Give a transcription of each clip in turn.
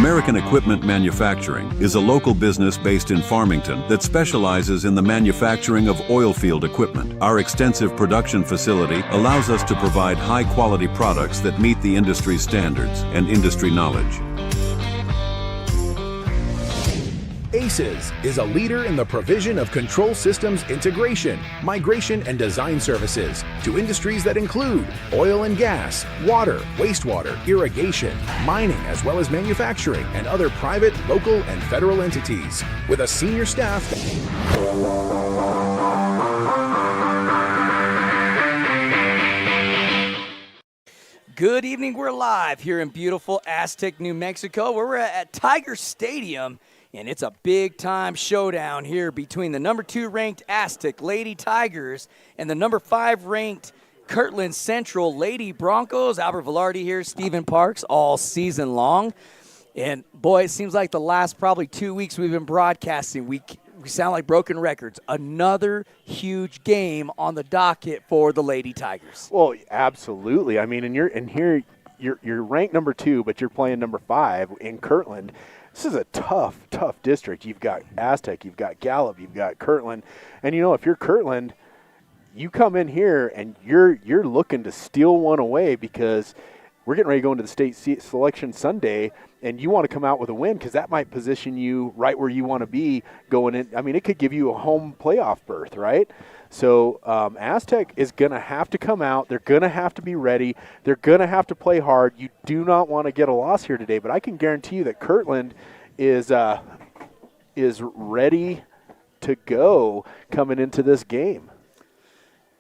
American Equipment Manufacturing is a local business based in Farmington that specializes in the manufacturing of oil field equipment. Our extensive production facility allows us to provide high-quality products that meet the industry standards and industry knowledge. ACES is a leader in the provision of control systems integration, migration, and design services to industries that include oil and gas, water, wastewater, irrigation, mining, as well as manufacturing and other private, local, and federal entities. With a senior staff. Good evening. We're live here in beautiful Aztec, New Mexico, where we're at Tiger Stadium. And it's a big-time showdown here between the number 2 ranked Aztec Lady Tigers and the number 5 ranked Kirtland Central Lady Broncos. Albert Velarde here, Stephen Parks, all season long. And, boy, it seems like the last probably 2 weeks we've been broadcasting, we sound like broken records. Another huge game on the docket for the Lady Tigers. Well, absolutely. I mean, here you're ranked number 2, but you're playing number 5 in Kirtland. This is a tough district. You've got Aztec, you've got Gallup, you've got Kirtland. And, you know, if you're Kirtland, you come in here and you're looking to steal one away because we're getting ready to go into the state selection Sunday, and you want to come out with a win because that might position you right where you want to be going in. I mean, it could give you a home playoff berth, right? So Aztec is going to have to come out. They're going to have to be ready. They're going to have to play hard. You do not want to get a loss here today, but I can guarantee you that Kirtland is ready to go coming into this game.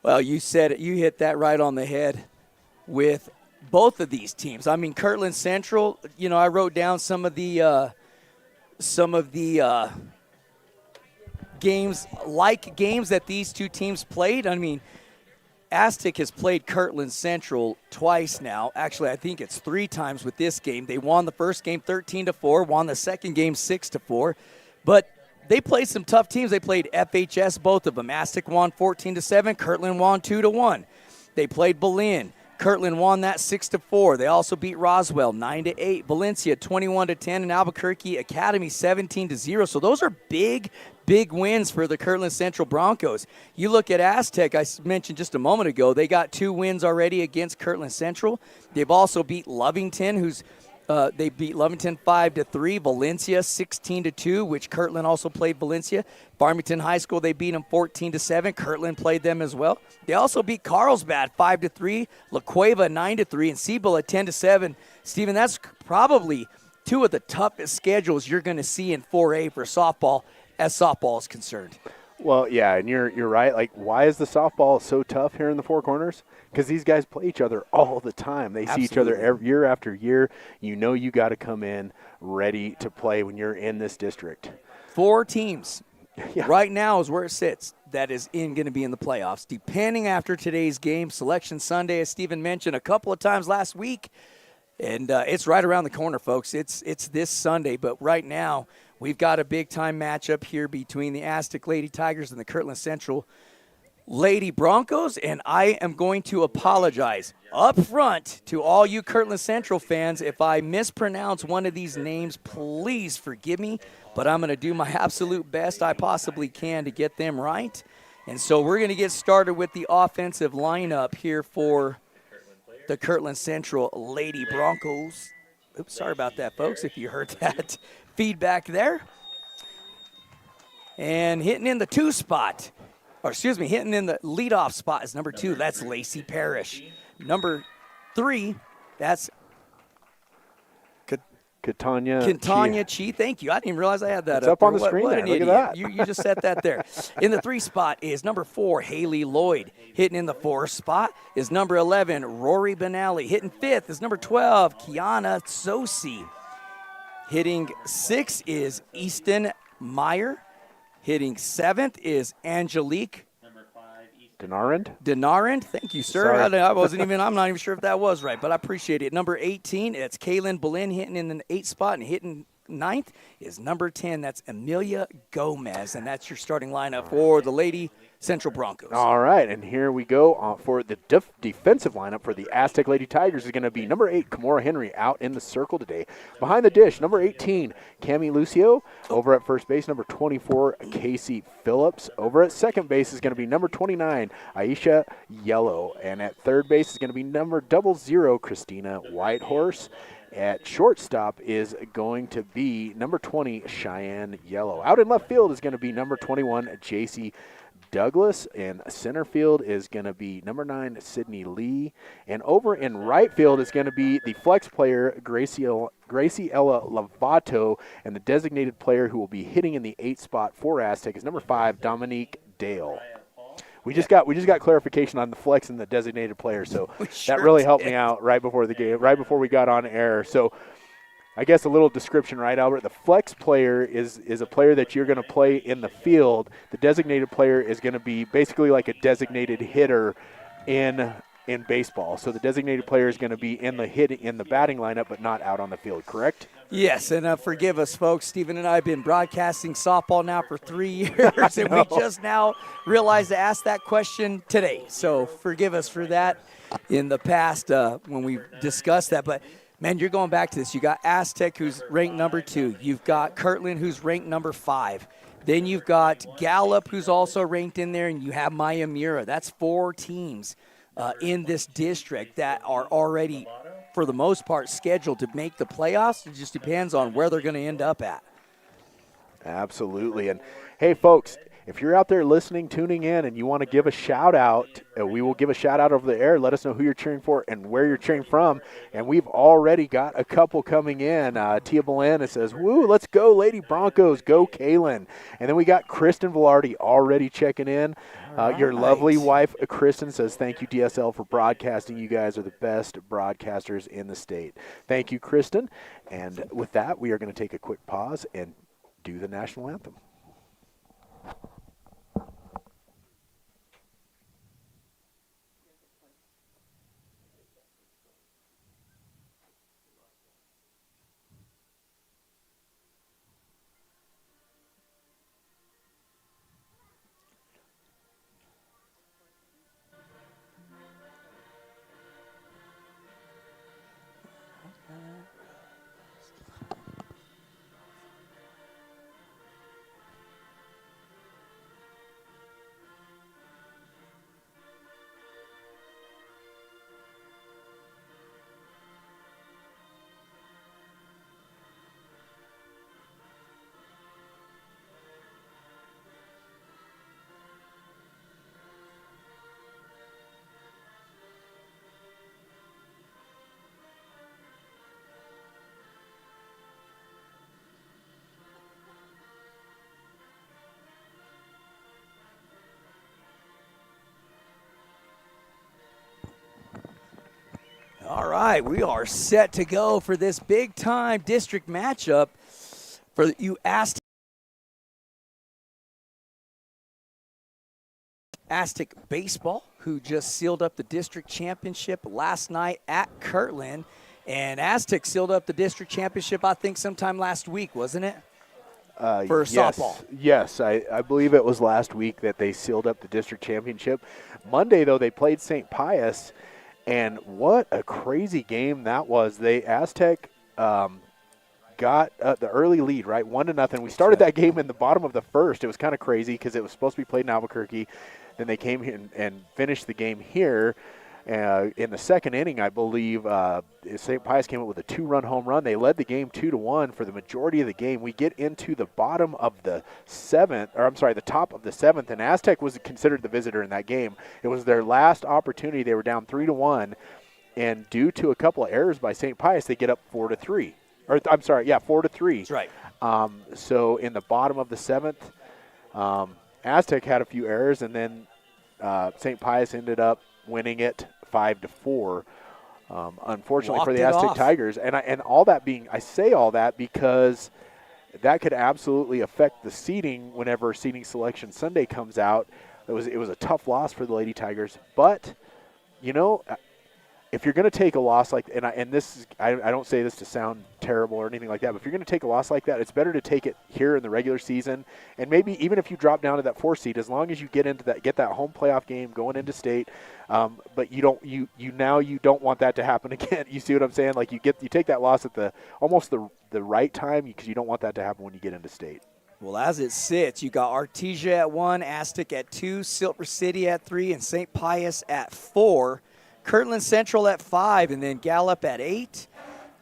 Well, you said it. You hit that right on the head with both of these teams. I mean, Kirtland Central, you know, I wrote down some of the games that these two teams played. I mean, Aztec has played Kirtland Central twice now. Actually, I think it's 3 times with this game. They won the first game 13-4, won the second game 6-4. But they played some tough teams. They played FHS, both of them. Aztec won 14-7. Kirtland won 2-1. They played Belen. Kirtland won that 6-4. They also beat Roswell 9-8. Valencia 21-10, and Albuquerque Academy 17-0. So those are big wins for the Kirtland Central Broncos. You look at Aztec, I mentioned just a moment ago, they got 2 wins already against Kirtland Central. They've also beat Lovington, they beat Lovington 5-3, Valencia 16-2, which Kirtland also played Valencia. Farmington High School, they beat them 14-7. Kirtland played them as well. They also beat Carlsbad 5-3, La Cueva 9-3, and Cibola 10-7. Stephen, that's probably 2 of the toughest schedules you're going to see in 4A for softball, as softball is concerned. Well, yeah, and you're right. Like, why is the softball so tough here in the Four Corners? Because these guys play each other all the time. They see each other year after year. You know you got to come in ready to play when you're in this district. 4 teams right now is where it sits that is going to be in the playoffs. Depending after today's game, Selection Sunday, as Stephen mentioned a couple of times last week, and it's right around the corner, folks. It's this Sunday, but right now we've got a big-time matchup here between the Aztec Lady Tigers and the Kirtland Central Lady Broncos, and I am going to apologize up front to all you Kirtland Central fans. If I mispronounce one of these names, please forgive me, but I'm going to do my absolute best I possibly can to get them right. And so we're going to get started with the offensive lineup here for the Kirtland Central Lady Broncos. Oops, sorry about that, folks, if you heard that feedback there. And hitting in the 2 spot, hitting in the leadoff spot is number 2. That's Lacey Parrish. Number 3, that's Katanya Chi. Thank you. I didn't even realize I had that up on the screen. What there. an Look idiot. at that. You just set that there. In the 3 spot is number 4, Haley Lloyd. Hitting in the 4 spot is number 11, Rory Benally. Hitting 5th is number 12, Kiana Sosi. Hitting 6 is Easton Meyer. Hitting 7th is Angelique Denarend. Thank you, sir. I'm not even sure if that was right, but I appreciate it. Number 18, it's Kaylin Belen hitting in the 8th spot, and hitting 9th is number 10. That's Amelia Gomez, and that's your starting lineup for the Lady Central Broncos. All right, and here we go for the defensive lineup for the Aztec Lady Tigers is going to be number 8, Kimora Henry, out in the circle today. Behind the dish, number 18, Cami Lucio. Over at first base, number 24, Casey Phillips. Over at second base is going to be number 29, Aisha Yellow. And at third base is going to be number 00, Christina Whitehorse. At shortstop is going to be number 20, Cheyenne Yellow. Out in left field is going to be number 21, JC Douglas, and center field is going to be number 9, Sydney Lee. And over in right field is going to be the flex player, Graciela Lovato, and the designated player who will be hitting in the 8th spot for Aztec is number 5, Dominique Dale. We just got clarification on the flex and the designated player, so that really helped me out right before the game, right before we got on air. So I guess a little description, right, Albert? The flex player is a player that you're going to play in the field. The designated player is going to be basically like a designated hitter in baseball. So the designated player is going to be in the batting lineup, but not out on the field, correct? Yes, and forgive us, folks. Stephen and I have been broadcasting softball now for 3 years, and we just now realized to ask that question today. So forgive us for that in the past when we discussed that. But man, you're going back to this. You got Aztec, who's ranked number 2. You've got Kirtland, who's ranked number 5. Then you've got Gallup, who's also ranked in there, and you have Maya Mura. That's 4 teams in this district that are already, for the most part, scheduled to make the playoffs. It just depends on where they're going to end up at. Absolutely. And, hey, folks, if you're out there listening, tuning in, and you want to give a shout-out, we will give a shout-out over the air. Let us know who you're cheering for and where you're cheering from. And we've already got a couple coming in. Tia Belana says, woo, let's go, Lady Broncos, go Kalen. And then we got Kristen Velarde already checking in. Your lovely wife, Kristen, says, thank you, DSL, for broadcasting. You guys are the best broadcasters in the state. Thank you, Kristen. And with that, we are going to take a quick pause and do the national anthem. All right, we are set to go for this big-time district matchup for you Aztec Baseball, who just sealed up the district championship last night at Kirtland. And Aztec sealed up the district championship, I think, sometime last week, wasn't it? For softball. Yes, I believe it was last week that they sealed up the district championship. Monday, though, they played St. Pius. And what a crazy game that was. Aztec got the early lead, right, 1-0. We started that game in the bottom of the first. It was kind of crazy because it was supposed to be played in Albuquerque. Then they came here and finished the game here. In the second inning, I believe, St. Pius came up with a 2-run home run. They led the game 2-1 for the majority of the game. We get into the bottom of the the top of the seventh, and Aztec was considered the visitor in that game. It was their last opportunity. They were down 3-1, and due to a couple of errors by St. Pius, they get up 4-3. 4-3. That's right. So in the bottom of the seventh, Aztec had a few errors, and then St. Pius ended up winning it 5-4. Unfortunately for the Aztec Tigers, and all that being, I say all that because that could absolutely affect the seeding whenever seeding selection Sunday comes out. It was a tough loss for the Lady Tigers, but if you're going to take a loss like, and this is, I don't say this to sound terrible or anything like that, but if you're going to take a loss like that, it's better to take it here in the regular season, and maybe even if you drop down to that 4 seed, as long as you get that home playoff game going into state. But you don't want that to happen again. You see what I'm saying? Like you take that loss at almost the right time, because you don't want that to happen when you get into state. Well, as it sits, you got Artesia at 1, Aztec at 2, Silver City at 3, and St. Pius at 4. Kirtland Central at 5, and then Gallup at 8,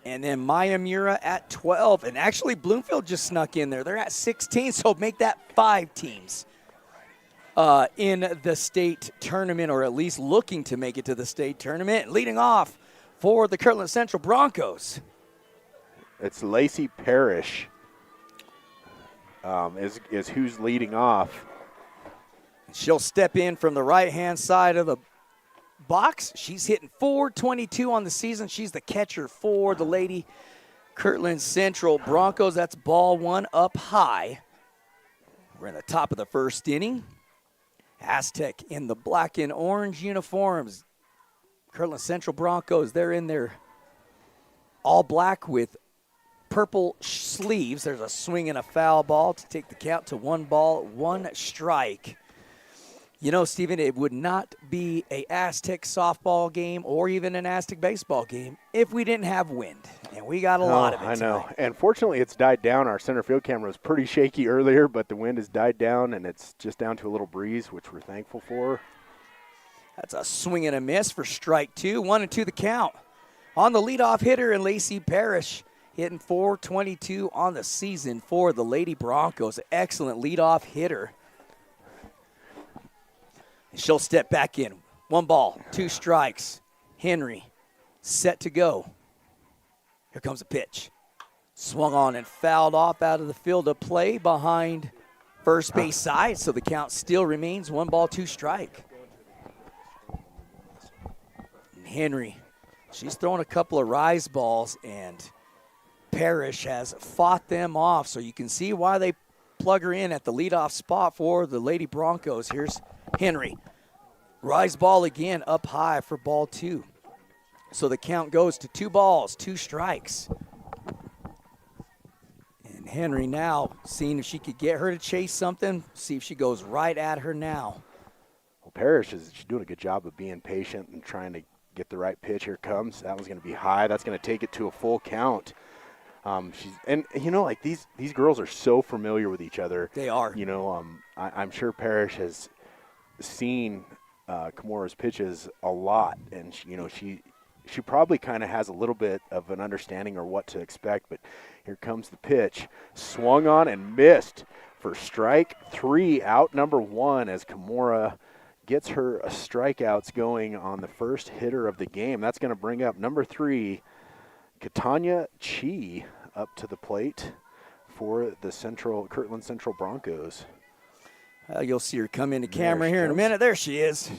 and then Mayamura at 12. And actually, Bloomfield just snuck in there. They're at 16, so make that 5 teams in the state tournament, or at least looking to make it to the state tournament. Leading off for the Kirtland Central Broncos, it's Lacey Parrish is who's leading off. She'll step in from the right-hand side of the box. She's hitting .422 on the season. She's the catcher for the Lady Kirtland Central Broncos. That's ball 1 up high. We're in the top of the first inning. Aztec in the black and orange uniforms. Kirtland Central Broncos, they're in their all black with purple sleeves. There's a swing and a foul ball to take the count to 1 ball, 1 strike. You know, Stephen, it would not be a Aztec softball game or even an Aztec baseball game if we didn't have wind, and we got a lot of it I know. tonight. And fortunately, it's died down. Our center field camera was pretty shaky earlier, but the wind has died down, and it's just down to a little breeze, which we're thankful for. That's a swing and a miss for strike 2. 1-2 the count. On the leadoff hitter, and Lacey Parrish hitting .422 on the season for the Lady Broncos. Excellent leadoff hitter. She'll step back in. 1 ball, 2 strikes. Henry set to go. Here comes a pitch. Swung on and fouled off out of the field of play behind first base side, so the count still remains 1 ball, 2 strike. And Henry, she's thrown a couple of rise balls, and Parrish has fought them off, so you can see why they plug her in at the leadoff spot for the Lady Broncos. Here's Henry. Rise ball again up high for ball 2. So the count goes to 2 balls, 2 strikes. And Henry now seeing if she could get her to chase something, see if she goes right at her now. Well, Parrish she's doing a good job of being patient and trying to get the right pitch. Here it comes. That one's going to be high. That's going to take it to a full count. These girls are so familiar with each other. They are. You know, I'm sure Parrish has seen Kimura's pitches a lot, and she probably kind of has a little bit of an understanding or what to expect. But here comes the pitch, swung on and missed for strike 3, out number 1, as Kimura gets her strikeouts going on the first hitter of the game. That's going to bring up number 3, Katanya Chi, up to the plate for the Kirtland Central Broncos. You'll see her come into camera here in a minute. There she is.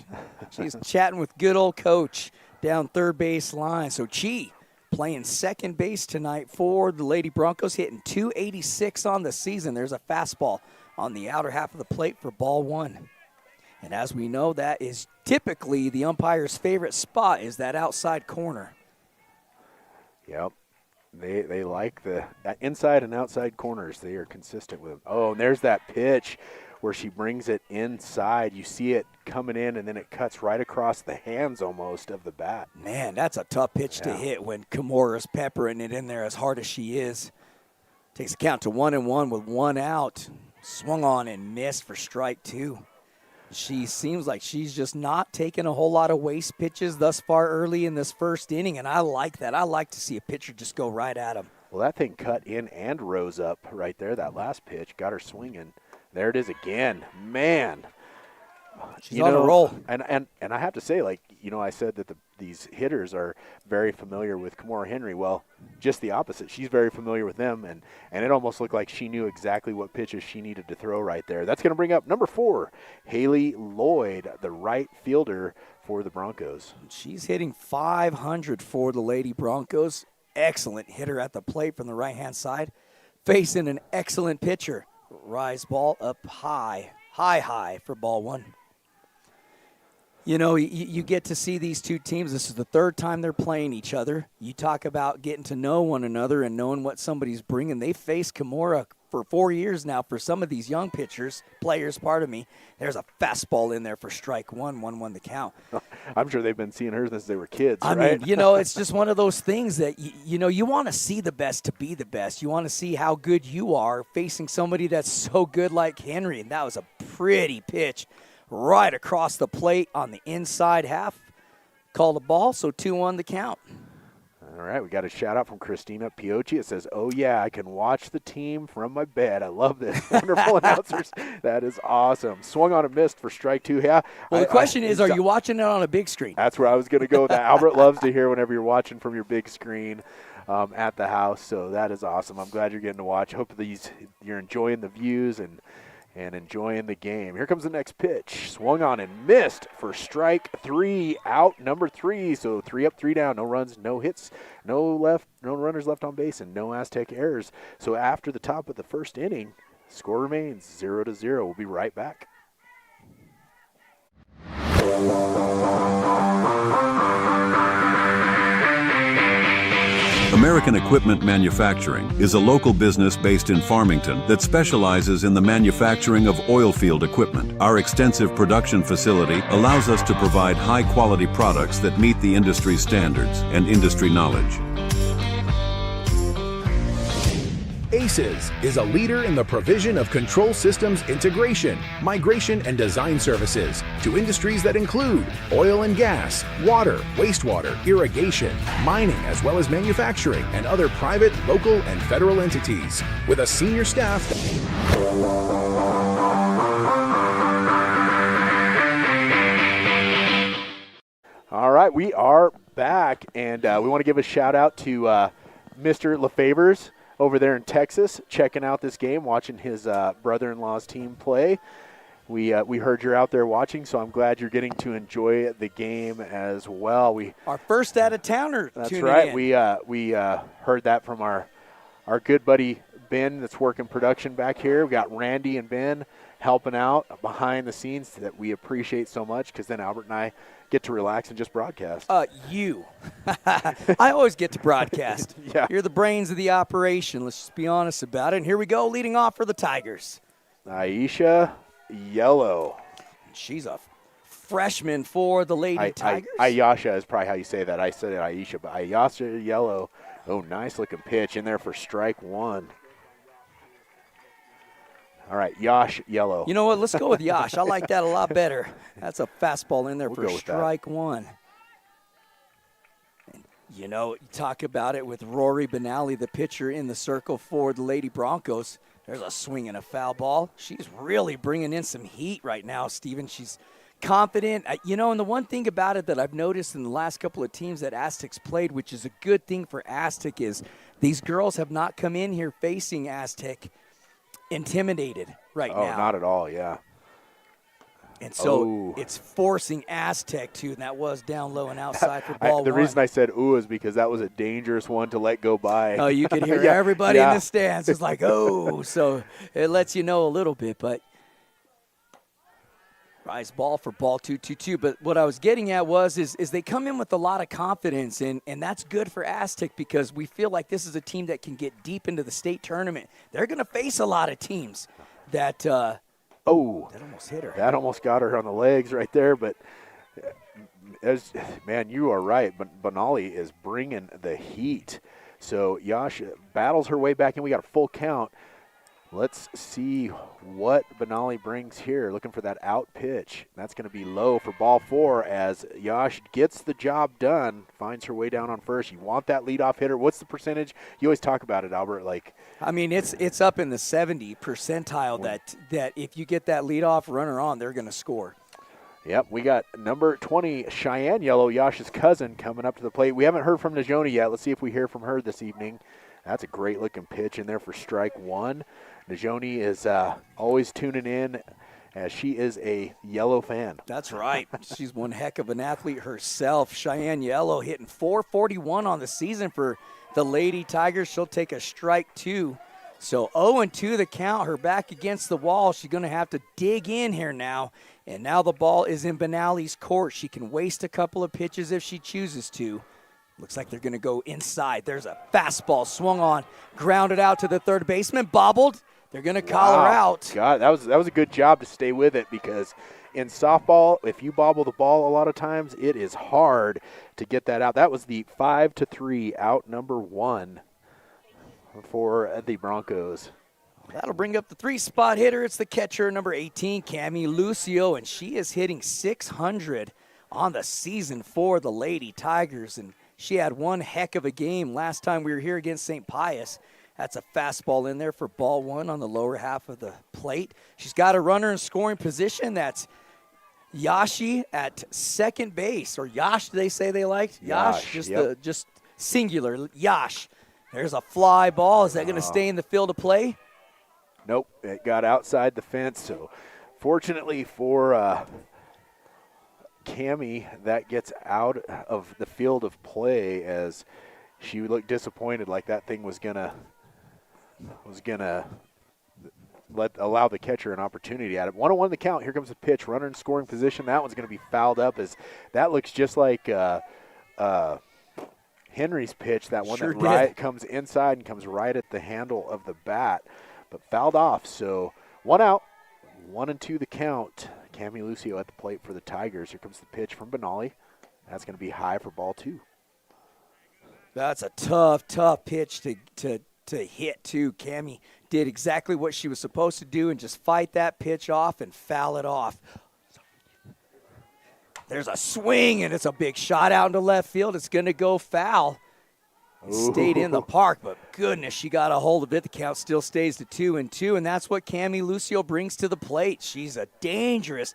She's chatting with good old coach down third base line. So Chi playing second base tonight for the Lady Broncos, hitting .286 on the season. There's a fastball on the outer half of the plate for ball 1. And as we know, that is typically the umpire's favorite spot, is that outside corner. Yep. They like the inside and outside corners. They are consistent with them. Oh, and there's that pitch where she brings it inside. You see it coming in, and then it cuts right across the hands almost of the bat. Man, that's a tough pitch to hit when Kimura's peppering it in there as hard as she is. Takes a count to 1-1 with 1 out. Swung on and missed for strike 2. She seems like she's just not taking a whole lot of waste pitches thus far early in this first inning, and I like that. I like to see a pitcher just go right at him. Well, that thing cut in and rose up right there. That last pitch got her swinging. There it is again. Man. She's on a roll. And I have to say, I said that these hitters are very familiar with Kimura Henry. Well, just the opposite. She's very familiar with them, and it almost looked like she knew exactly what pitches she needed to throw right there. That's going to bring up number 4, Haley Lloyd, the right fielder for the Broncos. She's hitting .500 for the Lady Broncos. Excellent hitter at the plate from the right-hand side. Facing an excellent pitcher. Rise ball up high for ball 1. You know, you get to see these two teams. This is the third time they're playing each other. You talk about getting to know one another and knowing what somebody's bringing. They faced Kimura for 4 years now for some of these young players, pardon me. There's a fastball in there for strike one, 1-1 the count. I'm sure they've been seeing her since they were kids, I right? mean, you know, it's just one of those things that, you want to see the best to be the best. You want to see how good you are facing somebody that's so good like Henry, and that was a pretty pitch right across the plate on the inside half. Called a ball, so 2-1 the count. All right, we got a shout-out from Christina Piocci. It says, "Oh, yeah, I can watch the team from my bed. I love this." Wonderful announcers. That is awesome. Swung on a missed for strike two. Yeah. Well, the question is, are you watching it on a big screen? That's where I was going to go with that. Albert loves to hear whenever you're watching from your big screen at the house, so that is awesome. I'm glad you're getting to watch. Hope you're enjoying the views and enjoying the game. Here comes the next pitch. Swung on and missed for strike three, out number 3. So 3 up, 3 down. No runs, no hits, no runners left on base, and no Aztec errors. So after the top of the first inning, score remains 0-0. We'll be right back. American Equipment Manufacturing is a local business based in Farmington that specializes in the manufacturing of oil field equipment. Our extensive production facility allows us to provide high-quality products that meet the industry standards and industry knowledge. ACES is a leader in the provision of control systems integration, migration, and design services to industries that include oil and gas, water, wastewater, irrigation, mining, as well as manufacturing and other private, local, and federal entities. With a senior staff. All right, we are back, and we want to give a shout-out to Mr. LeFavors over there in Texas, checking out this game, watching his brother-in-law's team play. We heard you're out there watching, so I'm glad you're getting to enjoy the game as well. Our first out-of-towner. That's right. We heard that from our good buddy Ben that's working production back here. We got Randy and Ben helping out behind the scenes that we appreciate so much, because then Albert and I get to relax and just broadcast. You. I always get to broadcast. Yeah. You're the brains of the operation. Let's just be honest about it. And here we go, leading off for the Tigers. Aisha Yellow. She's a freshman for the Lady Tigers. Ayasha is probably how you say that. I said it Aisha, but Ayasha Yellow. Oh, nice looking pitch in there for strike one. All right, Yash Yellow. You know what? Let's go with Yash. I like that a lot better. That's a fastball in there for strike one. And, you know, you talk about it with Rory Benally, the pitcher in the circle for the Lady Broncos. There's a swing and a foul ball. She's really bringing in some heat right now, Steven. She's confident. You know, and the one thing about it that I've noticed in the last couple of teams that Aztecs played, which is a good thing for Aztec, is these girls have not come in here facing Aztec intimidated now. Oh, not at all, yeah. And so it's forcing Aztec to, and that was down low and outside for ball the one. reason I said ooh is because that was a dangerous one to let go by. Oh, you could hear everybody in the stands. It's like, oh, so it lets you know a little bit, but rise ball for ball 2-2-2. But what I was getting at is they come in with a lot of confidence, and that's good for Aztec because we feel like this is a team that can get deep into the state tournament. They're going to face a lot of teams that that almost hit her. That almost got her on the legs right there, but man, you are right. But Benally is bringing the heat. So Yash battles her way back in. We got a full count. Let's see what Benally brings here. Looking for that out pitch. That's going to be low for ball 4 as Yash gets the job done, finds her way down on first. You want that leadoff hitter. What's the percentage? You always talk about it, Albert. I mean, it's up in the 70 percentile that if you get that leadoff runner on, they're going to score. Yep, we got number 20, Cheyenne Yellow, Yash's cousin, coming up to the plate. We haven't heard from Najoni yet. Let's see if we hear from her this evening. That's a great-looking pitch in there for strike one. Najoni is always tuning in as she is a Yellow fan. That's right. She's one heck of an athlete herself. Cheyenne Yellow hitting .441 on the season for the Lady Tigers. She'll take a strike two. So 0-2 the count, her back against the wall. She's going to have to dig in here now. And now the ball is in Benally's court. She can waste a couple of pitches if she chooses to. Looks like they're going to go inside. There's a fastball swung on, grounded out to the third baseman, bobbled. They're going to call her out. God, that was a good job to stay with it, because in softball, if you bobble the ball a lot of times, it is hard to get that out. That was the 5-3 out number 1 for the Broncos. That'll bring up the 3-spot hitter. It's the catcher, number 18, Cami Lucio, and she is hitting .600 on the season for the Lady Tigers, and she had one heck of a game last time we were here against St. Pius. That's a fastball in there for ball 1 on the lower half of the plate. She's got a runner in scoring position. That's Yashi at second base, or Yash, they say they liked. Yash, just singular, Yash. There's a fly ball. Is that going to stay in the field of play? Nope, it got outside the fence. So fortunately for Cammie, that gets out of the field of play, as she looked disappointed, like that thing was gonna allow the catcher an opportunity at it. 1-1 the count. Here comes the pitch. Runner in scoring position. That one's going to be fouled up, as that looks just like Henry's pitch. That one that comes inside and comes right at the handle of the bat, but fouled off. So 1 out, 1-2 the count. Cami Lucio at the plate for the Tigers. Here comes the pitch from Benally. That's going to be high for ball 2. That's a tough pitch to hit, too. Cami did exactly what she was supposed to do and just fight that pitch off and foul it off. There's a swing, and it's a big shot out into left field. It's going to go foul. It stayed in the park, but goodness, she got a hold of it. The count still stays to 2-2, and that's what Cami Lucio brings to the plate. She's a dangerous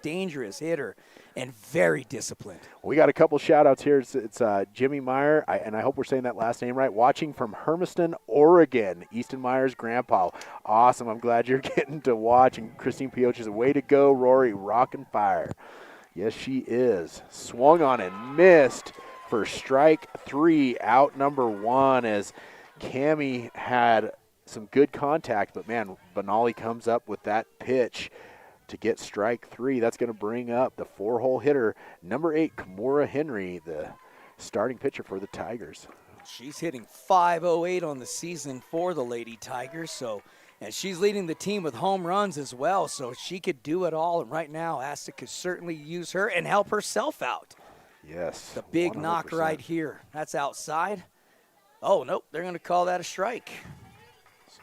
hitter and very disciplined. We got a couple shout-outs here. It's Jimmy Meyer, and I hope we're saying that last name right, watching from Hermiston, Oregon. Easton Meyer's grandpa. Awesome. I'm glad you're getting to watch. And Christine Pioch is a way to go, Rory. Rockin' fire. Yes, she is. Swung on and missed for strike 3, out number 1, as Cami had some good contact, but man, Benally comes up with that pitch to get strike 3. That's going to bring up the 4-hole hitter, number 8, Kimura Henry, the starting pitcher for the Tigers. She's hitting .508 on the season for the Lady Tigers, and she's leading the team with home runs as well, so she could do it all. And right now, Aztec could certainly use her and help herself out. Yes. The big 100%. knock right here. That's outside. Oh, nope, they're going to call that a strike.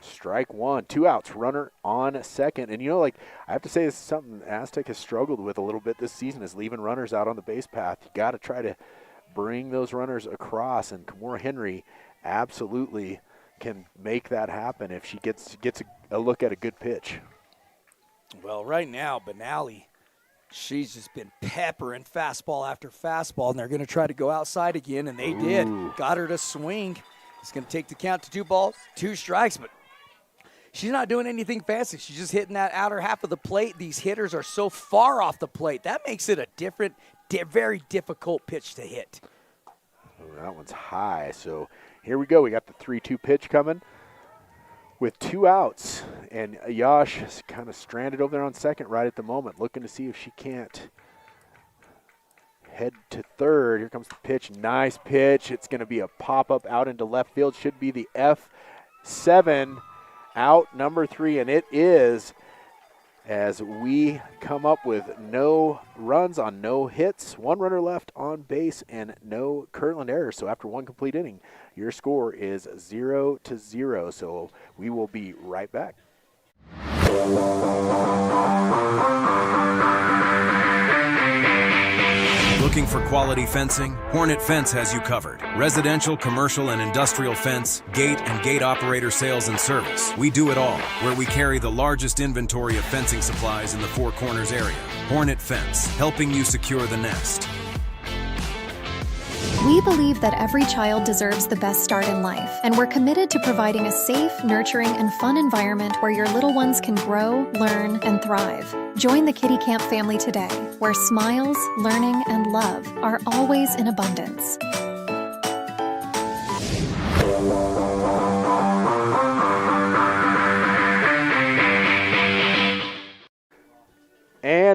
Strike 1, 2 outs, runner on second. And, I have to say, this is something Aztec has struggled with a little bit this season, is leaving runners out on the base path. You got to try to bring those runners across, and Kimura Henry absolutely can make that happen if she gets a look at a good pitch. Well, right now, Benally, she's just been peppering fastball after fastball, and they're going to try to go outside again, and they did. Got her to swing. It's going to take the count to 2 balls, 2 strikes, but she's not doing anything fancy. She's just hitting that outer half of the plate. These hitters are so far off the plate. That makes it a very difficult pitch to hit. That one's high. So here we go. We got the 3-2 pitch coming with 2 outs. And Yash is kind of stranded over there on second right at the moment, looking to see if she can't head to third. Here comes the pitch. Nice pitch. It's going to be a pop-up out into left field. Should be the F7, out number 3. And it is, as we come up with no runs on no hits, 1 runner left on base, and no Kirtland errors. So after 1 complete inning, your score is 0-0. So we will be right back. Looking for quality fencing? Hornet Fence has you covered. Residential, commercial, and industrial fence, gate, and gate operator sales and service. We do it all, where we carry the largest inventory of fencing supplies in the Four Corners area. Hornet Fence, helping you secure the nest. We believe that every child deserves the best start in life, and we're committed to providing a safe, nurturing, and fun environment where your little ones can grow, learn, and thrive. Join the Kitty Camp family today, where smiles, learning, and love are always in abundance.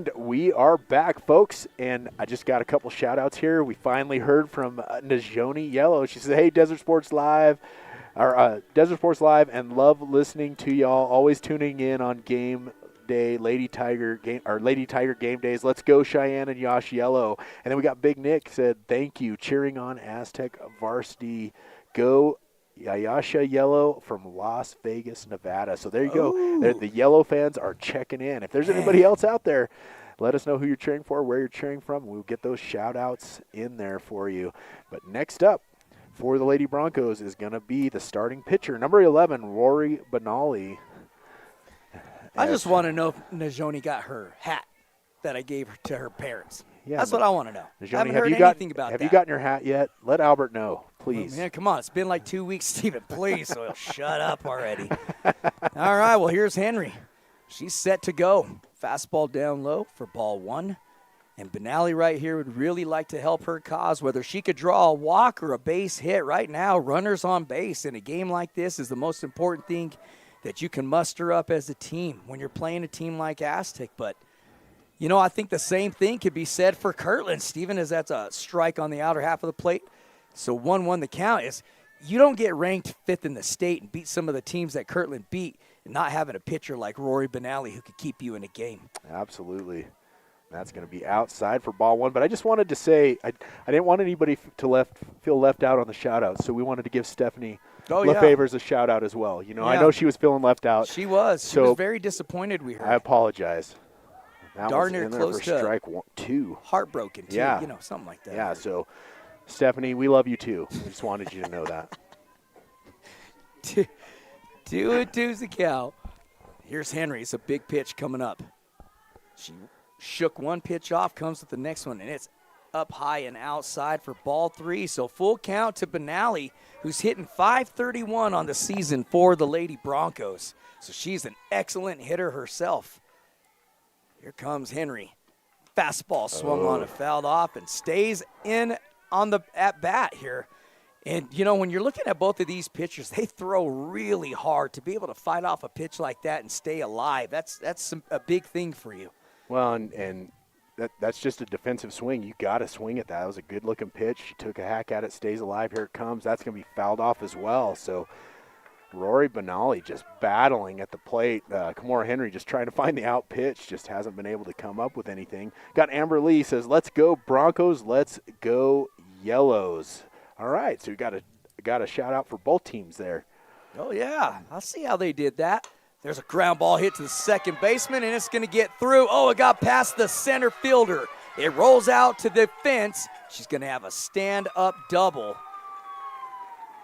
And we are back, folks, and I just got a couple shout-outs here. We finally heard from Najoni Yellow. She said, hey, Desert Sports Live, and love listening to y'all, always tuning in on game day, Lady Tiger game days. Let's go, Cheyenne and Yash Yellow. And then we got Big Nick said, thank you, cheering on Aztec varsity. Go Yayasha Yellow from Las Vegas, Nevada. So there you go. The Yellow fans are checking in. If there's anybody else out there, let us know who you're cheering for, where you're cheering from. We'll get those shout-outs in there for you. But next up for the Lady Broncos is going to be the starting pitcher, number 11, Rory Benali. I just want to know if Najoni got her hat that I gave to her parents. Yeah, that's what I want to know. Najoni, I haven't heard anything about that. Have you gotten your hat yet? Let Albert know, please. Oh, man, come on. It's been like 2 weeks, Stephen. Please, so shut up already. All right, well, here's Henry. She's set to go. Fastball down low for ball one. And Benally right here would really like to help her cause, whether she could draw a walk or a base hit. Right now, runners on base in a game like this is the most important thing that you can muster up as a team when you're playing a team like Aztec. But you know, I think the same thing could be said for Kirtland, Stephen, as that's a strike on the outer half of the plate. So 1-1 the count is you don't get ranked 5th in the state and beat some of the teams that Kirtland beat and not having a pitcher like Rory Benally who could keep you in a game. Absolutely. That's going to be outside for ball one. But I just wanted to say I didn't want anybody to feel left out on the shout-out, so we wanted to give Stephanie LaFavors a shout-out as well. You know, I know she was feeling left out. She was. She was very disappointed, we heard. I apologize. That darn was near in there close for to strike two. Heartbroken, too. Yeah. You know, something like that. Yeah, so, Stephanie, we love you, too. We just wanted you to know that. 2-2's the count. Here's Henry. It's a big pitch coming up. She shook one pitch off, comes with the next one, and it's up high and outside for ball three. So full count to Benally, who's hitting .531 on the season for the Lady Broncos. So she's an excellent hitter herself. Here comes Henry. Fastball swung on and fouled off and stays in on the at-bat here. And, you know, when you're looking at both of these pitchers, they throw really hard. To be able to fight off a pitch like that and stay alive, that's a big thing for you. Well, and that's just a defensive swing. You got to swing at that. That was a good-looking pitch. She took a hack at it, stays alive. Here it comes. That's going to be fouled off as well. So Rory Benally just battling at the plate. Kimora Henry just trying to find the out pitch, just hasn't been able to come up with anything. Got Amber Lee says, let's go Broncos, let's go Yellows. All right, so we got a shout-out for both teams there. Oh, yeah. I'll see how they did that. There's a ground ball hit to the second baseman, and it's going to get through. Oh, it got past the center fielder. It rolls out to the fence. She's going to have a stand-up double.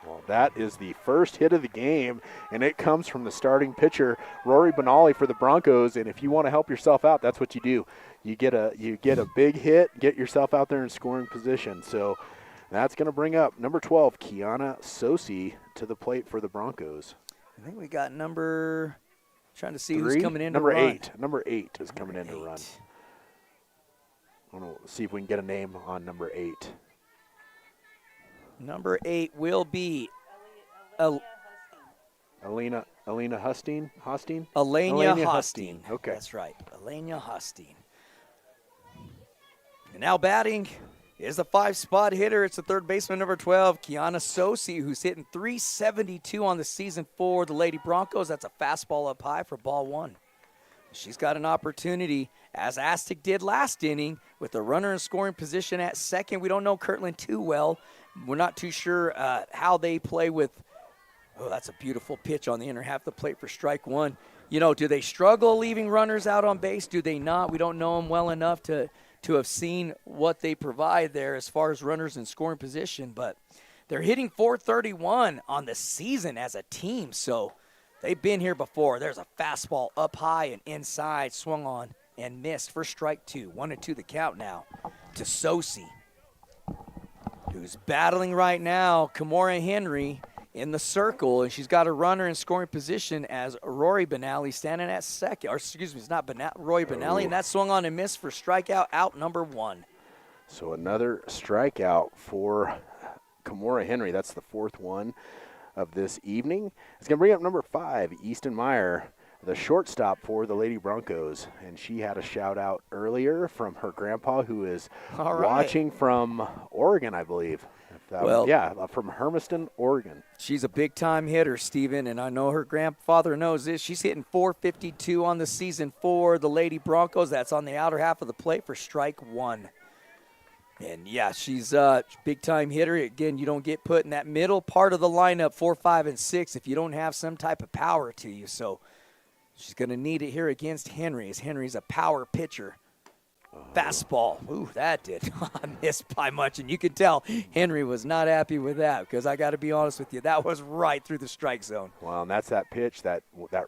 Well, that is the first hit of the game, and it comes from the starting pitcher, Rory Benally for the Broncos. And if you want to help yourself out, that's what you do. You get a big hit, get yourself out there in scoring position. So that's going to bring up number 12, Kiana Sosi, to the plate for the Broncos. I think we got trying to see 3? Who's coming in number to run. 8. Number 8 is coming in to run. I want to see if we can get a name on number 8. Number 8 will be Alena Hustine? Alenia Hustine. Okay. That's right. Alenia Hustine. And now batting is a 5-spot hitter. It's the third baseman, number 12, Kiana Sosi, who's hitting .372 on the season for the Lady Broncos. That's a fastball up high for ball one. She's got an opportunity, as Aztec did last inning, with a runner in scoring position at second. We don't know Kirtland too well. We're not too sure how they play with – oh, that's a beautiful pitch on the inner half of the plate for strike one. You know, do they struggle leaving runners out on base? Do they not? We don't know them well enough to have seen what they provide there as far as runners in scoring position. But they're hitting .431 on the season as a team, so they've been here before. There's a fastball up high and inside, swung on and missed for strike two. 1-2 the count now to Sosi, who's battling right now Kimora Henry in the circle, and she's got a runner in scoring position as Rory Benally standing at second. Or excuse me, it's not Rory Benally, and that swung on and missed for strikeout, out number 1. So another strikeout for Kimora Henry. That's the 4th one of this evening. It's going to bring up number 5, Easton Meyer. the shortstop for the Lady Broncos, and she had a shout out earlier from her grandpa, who is watching from Oregon, I believe. From Hermiston, Oregon. She's a big-time hitter, Steven, and I know her grandfather knows this. She's hitting .452 on the season for the Lady Broncos. That's on the outer half of the plate for strike one. And, yeah, she's a big-time hitter. Again, you don't get put in that middle part of the lineup, 4, 5, and 6, if you don't have some type of power to you. So she's going to need it here against Henry, as Henry's a power pitcher. Fastball. Ooh, that did not miss by much. And you can tell Henry was not happy with that, because I got to be honest with you, that was right through the strike zone. Well, and that's that pitch that I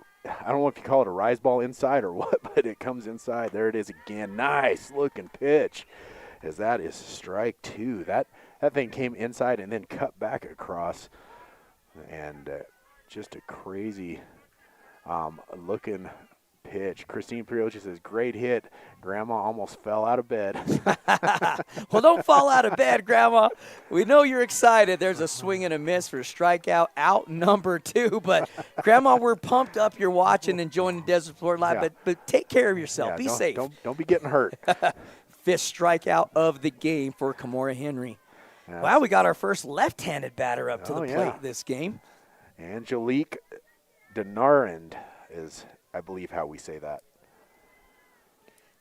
don't know if you call it a rise ball inside or what, but it comes inside. There it is again. Nice looking pitch, as that is strike two. That thing came inside and then cut back across, and just a crazy looking pitch. Christine Priochi says, great hit. Grandma almost fell out of bed. Well, don't fall out of bed, Grandma. We know you're excited. There's a swing and a miss for strikeout, out number 2. But, Grandma, we're pumped up. You're watching, enjoying the Desert Florida Live. But take care of yourself. Be safe. Don't be getting hurt. 5th strikeout of the game for Kimora Henry. Wow, we got our first left-handed batter up to the plate this game. Angelique Denarend is, I believe, how we say that.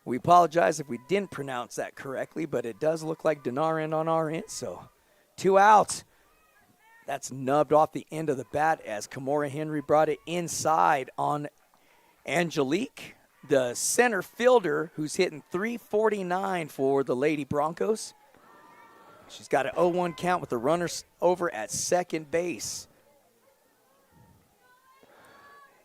We apologize if we didn't pronounce that correctly, but it does look like Denarend on our end. So 2 outs. That's nubbed off the end of the bat as Kimora Henry brought it inside on Angelique, the center fielder, who's hitting .349 for the Lady Broncos. She's got an 0-1 count with the runners over at second base.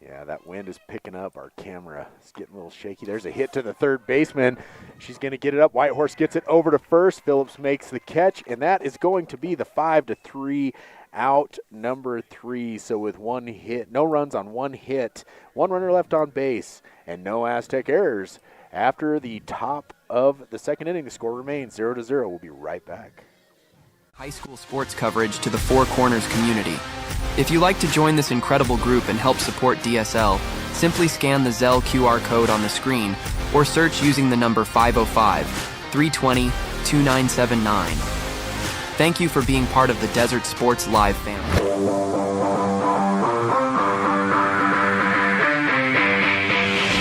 Yeah, that wind is picking up. Our camera is getting a little shaky. There's a hit to the third baseman. She's going to get it up. Whitehorse gets it over to first. Phillips makes the catch, and that is going to be the 5-3 out number 3. So with one hit, no runs on one hit, one runner left on base, and no Aztec errors. After the top of the second inning, the score remains 0-0. We'll be right back. High school sports coverage to the Four Corners community. If you'd like to join this incredible group and help support DSL, simply scan the Zelle QR code on the screen or search using the number 505-320-2979. Thank you for being part of the Desert Sports Live family.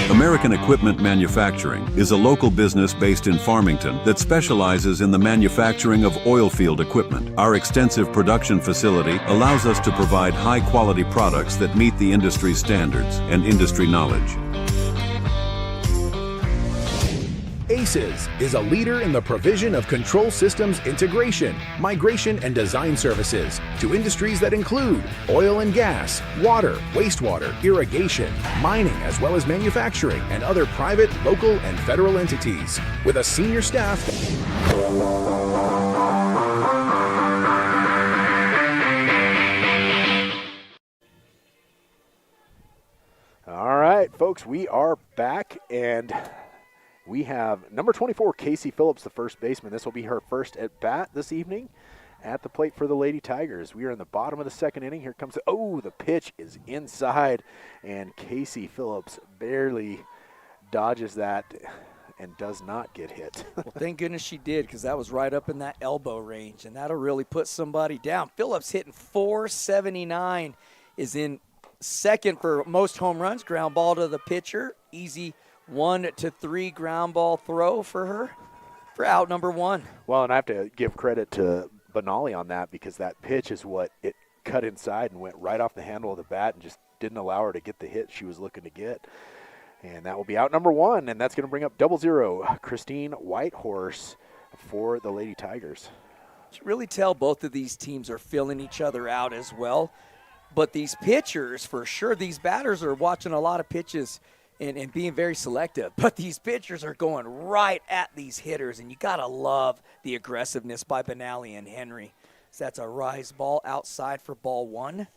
American Equipment Manufacturing is a local business based in Farmington that specializes in the manufacturing of oil field equipment. Our extensive production facility allows us to provide high-quality products that meet the industry standards and industry knowledge. ACES is a leader in the provision of control systems integration, migration, and design services to industries that include oil and gas, water, wastewater, irrigation, mining, as well as manufacturing and other private, local, and federal entities. With a senior staff. All right, folks, we are back, and we have number 24, Casey Phillips, the first baseman. This will be her first at bat this evening at the plate for the Lady Tigers. We are in the bottom of the second inning. Here comes, the pitch is inside, and Casey Phillips barely dodges that and does not get hit. Well, thank goodness she did, because that was right up in that elbow range, and that'll really put somebody down. Phillips hitting .479, is in second for most home runs. Ground ball to the pitcher. Easy 1-3 ground ball throw for her for out number 1. Well, and I have to give credit to Benali on that, because that pitch is what it cut inside and went right off the handle of the bat and just didn't allow her to get the hit she was looking to get. And that will be out number 1, and that's going to bring up 0-0. Christine Whitehorse for the Lady Tigers. You can really tell both of these teams are filling each other out as well. But these pitchers, for sure, these batters are watching a lot of pitches and being very selective. But these pitchers are going right at these hitters, and you got to love the aggressiveness by Benally and Henry. So that's a rise ball outside for ball 1.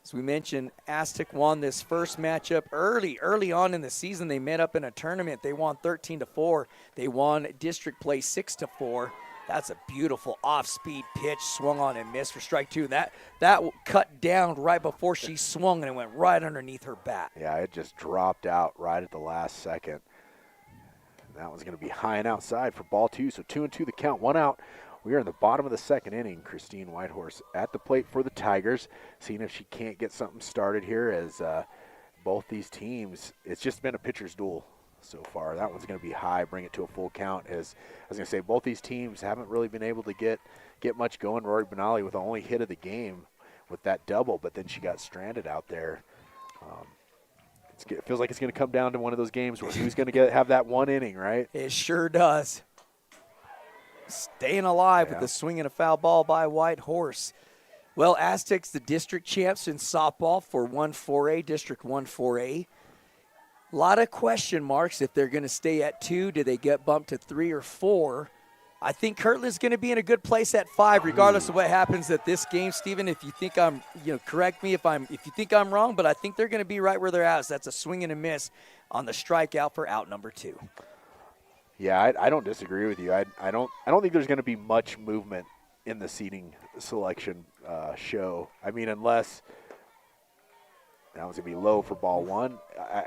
As we mentioned, Aztec won this first matchup early on in the season. They met up in a tournament. They won 13-4. They won district play 6-4. That's a beautiful off-speed pitch, swung on and missed for strike two. That cut down right before she swung, and it went right underneath her bat. Yeah, it just dropped out right at the last second. That one's going to be high and outside for ball two. So 2-2 the count, 1 out. We are in the bottom of the second inning. Christine Whitehorse at the plate for the Tigers, seeing if she can't get something started here as both these teams, it's just been a pitcher's duel so far. That one's going to be high, bring it to a full count. As I was going to say, both these teams haven't really been able to get much going. Rory Benali with the only hit of the game with that double, but then she got stranded out there. It feels like it's going to come down to one of those games where who's going to have that one inning, right? It sure does. Staying alive with the swing and a foul ball by Whitehorse. Well, Aztecs, the district champs in softball for 1-4A, District 1-4A. A lot of question marks if they're going to stay at 2. Do they get bumped to 3 or 4? I think Kirtland's going to be in a good place at 5, regardless of what happens at this game. Stephen, if you think I'm, correct me if you think I'm wrong, but I think they're going to be right where they're at. So that's a swing and a miss on the strikeout for out number 2. Yeah, I don't disagree with you. I don't think there's going to be much movement in the seating selection show. I mean, unless that was going to be low for ball 1.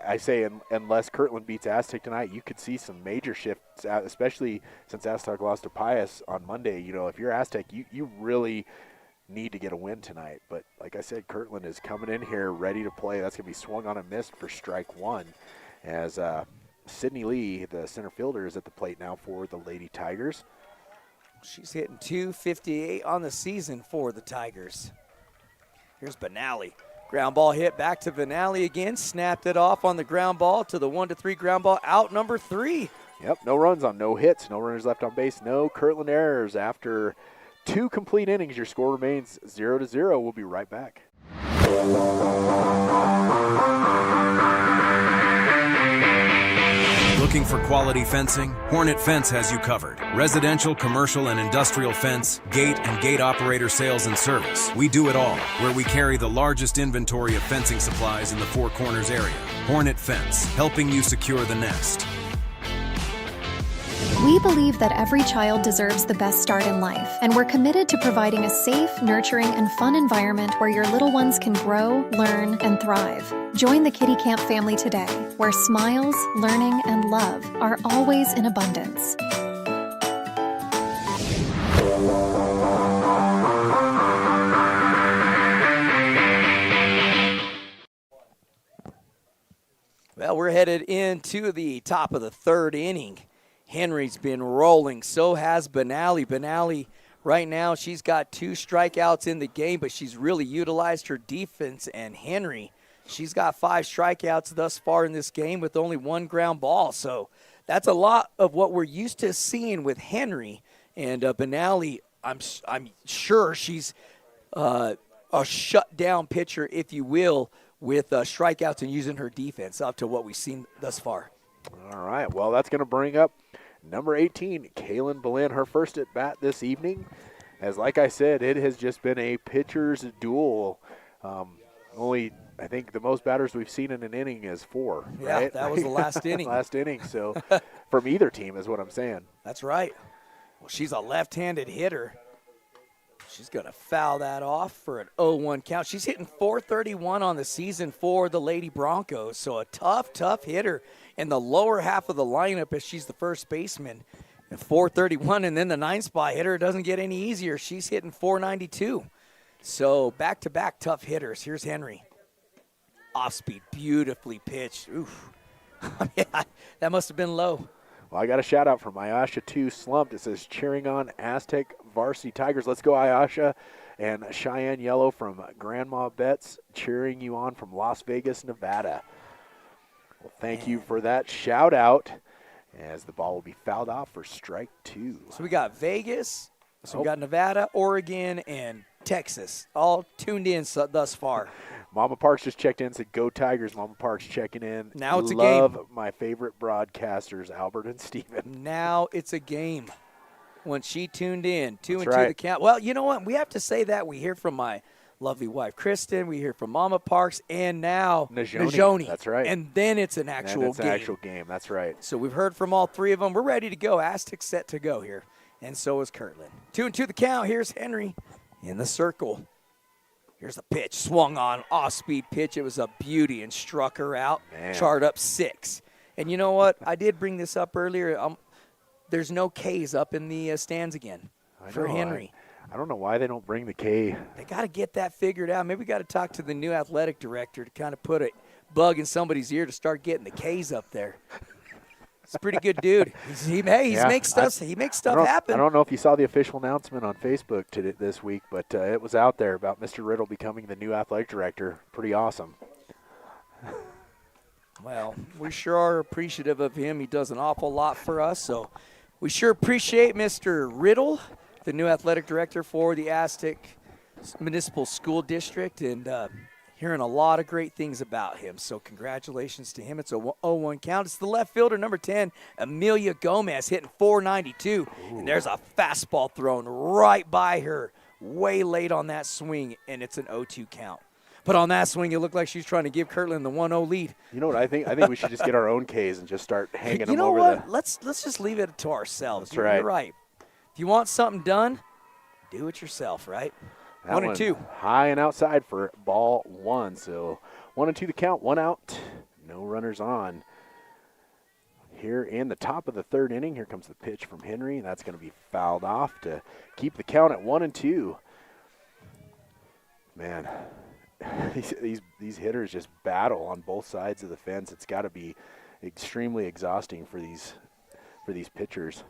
I say unless Kirtland beats Aztec tonight, you could see some major shifts, especially since Aztec lost to Pius on Monday. If you're Aztec, you really need to get a win tonight. But like I said, Kirtland is coming in here ready to play. That's going to be swung on and missed for strike 1 as Sydney Lee, the center fielder, is at the plate now for the Lady Tigers. She's hitting .258 on the season for the Tigers. Here's Benali. Ground ball hit back to Benali again. Snapped it off on the ground ball to the 1-3 ground ball. Out number 3. Yep, no runs on no hits, no runners left on base, no Kirtland errors. After 2 complete innings, your score remains 0-0. We'll be right back. Looking for quality fencing? Hornet Fence has you covered. Residential, commercial, and industrial fence, gate, and gate operator sales and service. We do it all, where we carry the largest inventory of fencing supplies in the Four Corners area. Hornet Fence, helping you secure the nest. We believe that every child deserves the best start in life, and we're committed to providing a safe, nurturing, and fun environment where your little ones can grow, learn, and thrive. Join the Kitty Camp family today, where smiles, learning, and love are always in abundance. Well, we're headed into the top of the 3rd inning. Henry's been rolling. So has Benali. Benali, right now, she's got 2 strikeouts in the game, but she's really utilized her defense. And Henry, she's got 5 strikeouts thus far in this game with only 1 ground ball. So that's a lot of what we're used to seeing with Henry. And Benali, I'm sure she's a shutdown pitcher, if you will, with strikeouts and using her defense up to what we've seen thus far. All right, well, that's going to bring up number 18, Kaylin Boleyn, her first at-bat this evening. As like I said, it has just been a pitcher's duel. Only, I think, the most batters we've seen in an inning is 4, right? Yeah, that was the last inning. Last inning, so from either team is what I'm saying. That's right. Well, she's a left-handed hitter. She's going to foul that off for an 0-1 count. She's hitting .431 on the season for the Lady Broncos, so a tough hitter in the lower half of the lineup as she's the first baseman. And .431, and then the 9-spot hitter doesn't get any easier. She's hitting .492. So back-to-back tough hitters. Here's Henry. Off-speed, beautifully pitched. Oof. Yeah, that must have been low. Well, I got a shout-out from Ayasha 2 Slumped. It says, cheering on Aztec Varsity Tigers. Let's go, Ayasha. And Cheyenne Yellow from Grandma Betts, cheering you on from Las Vegas, Nevada. Well, thank you for that shout-out, as the ball will be fouled off for strike 2. So we got Vegas, we got Nevada, Oregon, and Texas, all tuned in thus far. Mama Parks just checked in, said, go Tigers. Mama Parks checking in. Now it's a game. Love my favorite broadcasters, Albert and Steven. Now it's a game. When she tuned in, 2-2 right. the count. Well, you know what? We have to say that. We hear from my lovely wife, Kristen. We hear from Mama Parks, and now Najoni. That's right. And then it's an actual game. That's right. So we've heard from all 3 of them. We're ready to go. Aztec set to go here and so is Kirtland. 2-2 the count. Here's Henry in the circle. Here's the pitch, swung on, off-speed pitch. It was a beauty and struck her out, charred up 6. And you know what? I did bring this up earlier. There's no Ks up in the stands again for Henry. I don't know why they don't bring the K. They got to get that figured out. Maybe we got to talk to the new athletic director to kind of put a bug in somebody's ear to start getting the Ks up there. He's a pretty good dude. He makes stuff happen. I don't know if you saw the official announcement on Facebook this week, but it was out there about Mr. Riddle becoming the new athletic director. Pretty awesome. Well, we sure are appreciative of him. He does an awful lot for us, so we sure appreciate Mr. Riddle, the new athletic director for the Aztec Municipal School District, and hearing a lot of great things about him. So congratulations to him. It's a 0-1 count. It's the left fielder, number 10, Amelia Gomez, hitting .492. And there's a fastball thrown right by her, way late on that swing, and it's an 0-2 count. But on that swing, it looked like she was trying to give Kirtland the 1-0 lead. You know what I think? I think we should just get our own Ks and just start hanging them over You know what? Let's just leave it to ourselves. That's right. You're right. If you want something done, do it yourself, right? That 1-2. High and outside for ball 1. So 1-2 the count, 1 out, no runners on. Here in the top of the 3rd inning, here comes the pitch from Henry. That's going to be fouled off to keep the count at 1-2. Man, these hitters just battle on both sides of the fence. It's got to be extremely exhausting for these pitchers.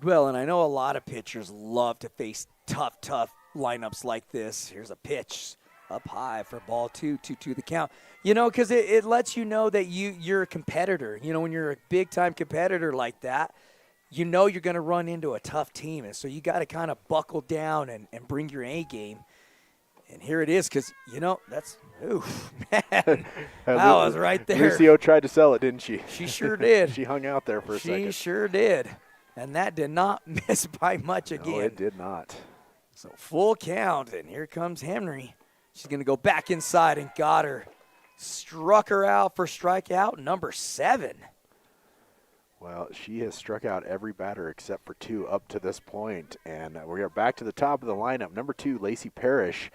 Well, and I know a lot of pitchers love to face tough lineups like this. Here's a pitch up high for ball 2, 2-2 the count. You know, because it lets you know that you're a competitor. You know, when you're a big-time competitor like that, you know you're going to run into a tough team. And so you got to kind of buckle down and bring your A game. And here it is because, you know, man, that was right there. Lucio tried to sell it, didn't she? She sure did. She hung out there for a second. She sure did. And that did not miss by much again. No, it did not. So full count, and here comes Henry. She's going to go back inside and got her. Struck her out for strikeout number 7. Well, she has struck out every batter except for 2 up to this point. And we are back to the top of the lineup. Number 2, Lacey Parrish,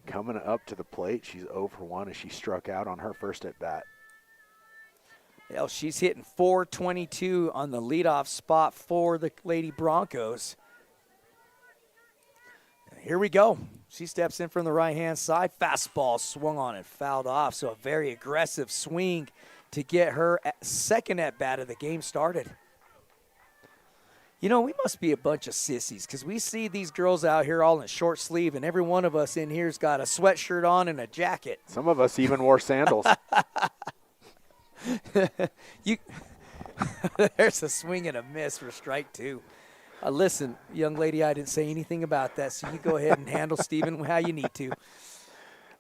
coming up to the plate. She's 0 for 1 as she struck out on her first at bat. Well, she's hitting .422 on the leadoff spot for the Lady Broncos. Here we go. She steps in from the right-hand side. Fastball swung on and fouled off. So a very aggressive swing to get her second at-bat of the game started. You know, we must be a bunch of sissies because we see these girls out here all in short sleeve, and every one of us in here's got a sweatshirt on and a jacket. Some of us even wore sandals. There's a swing and a miss for strike 2. Listen, young lady, I didn't say anything about that, so you go ahead and handle Stephen how you need to.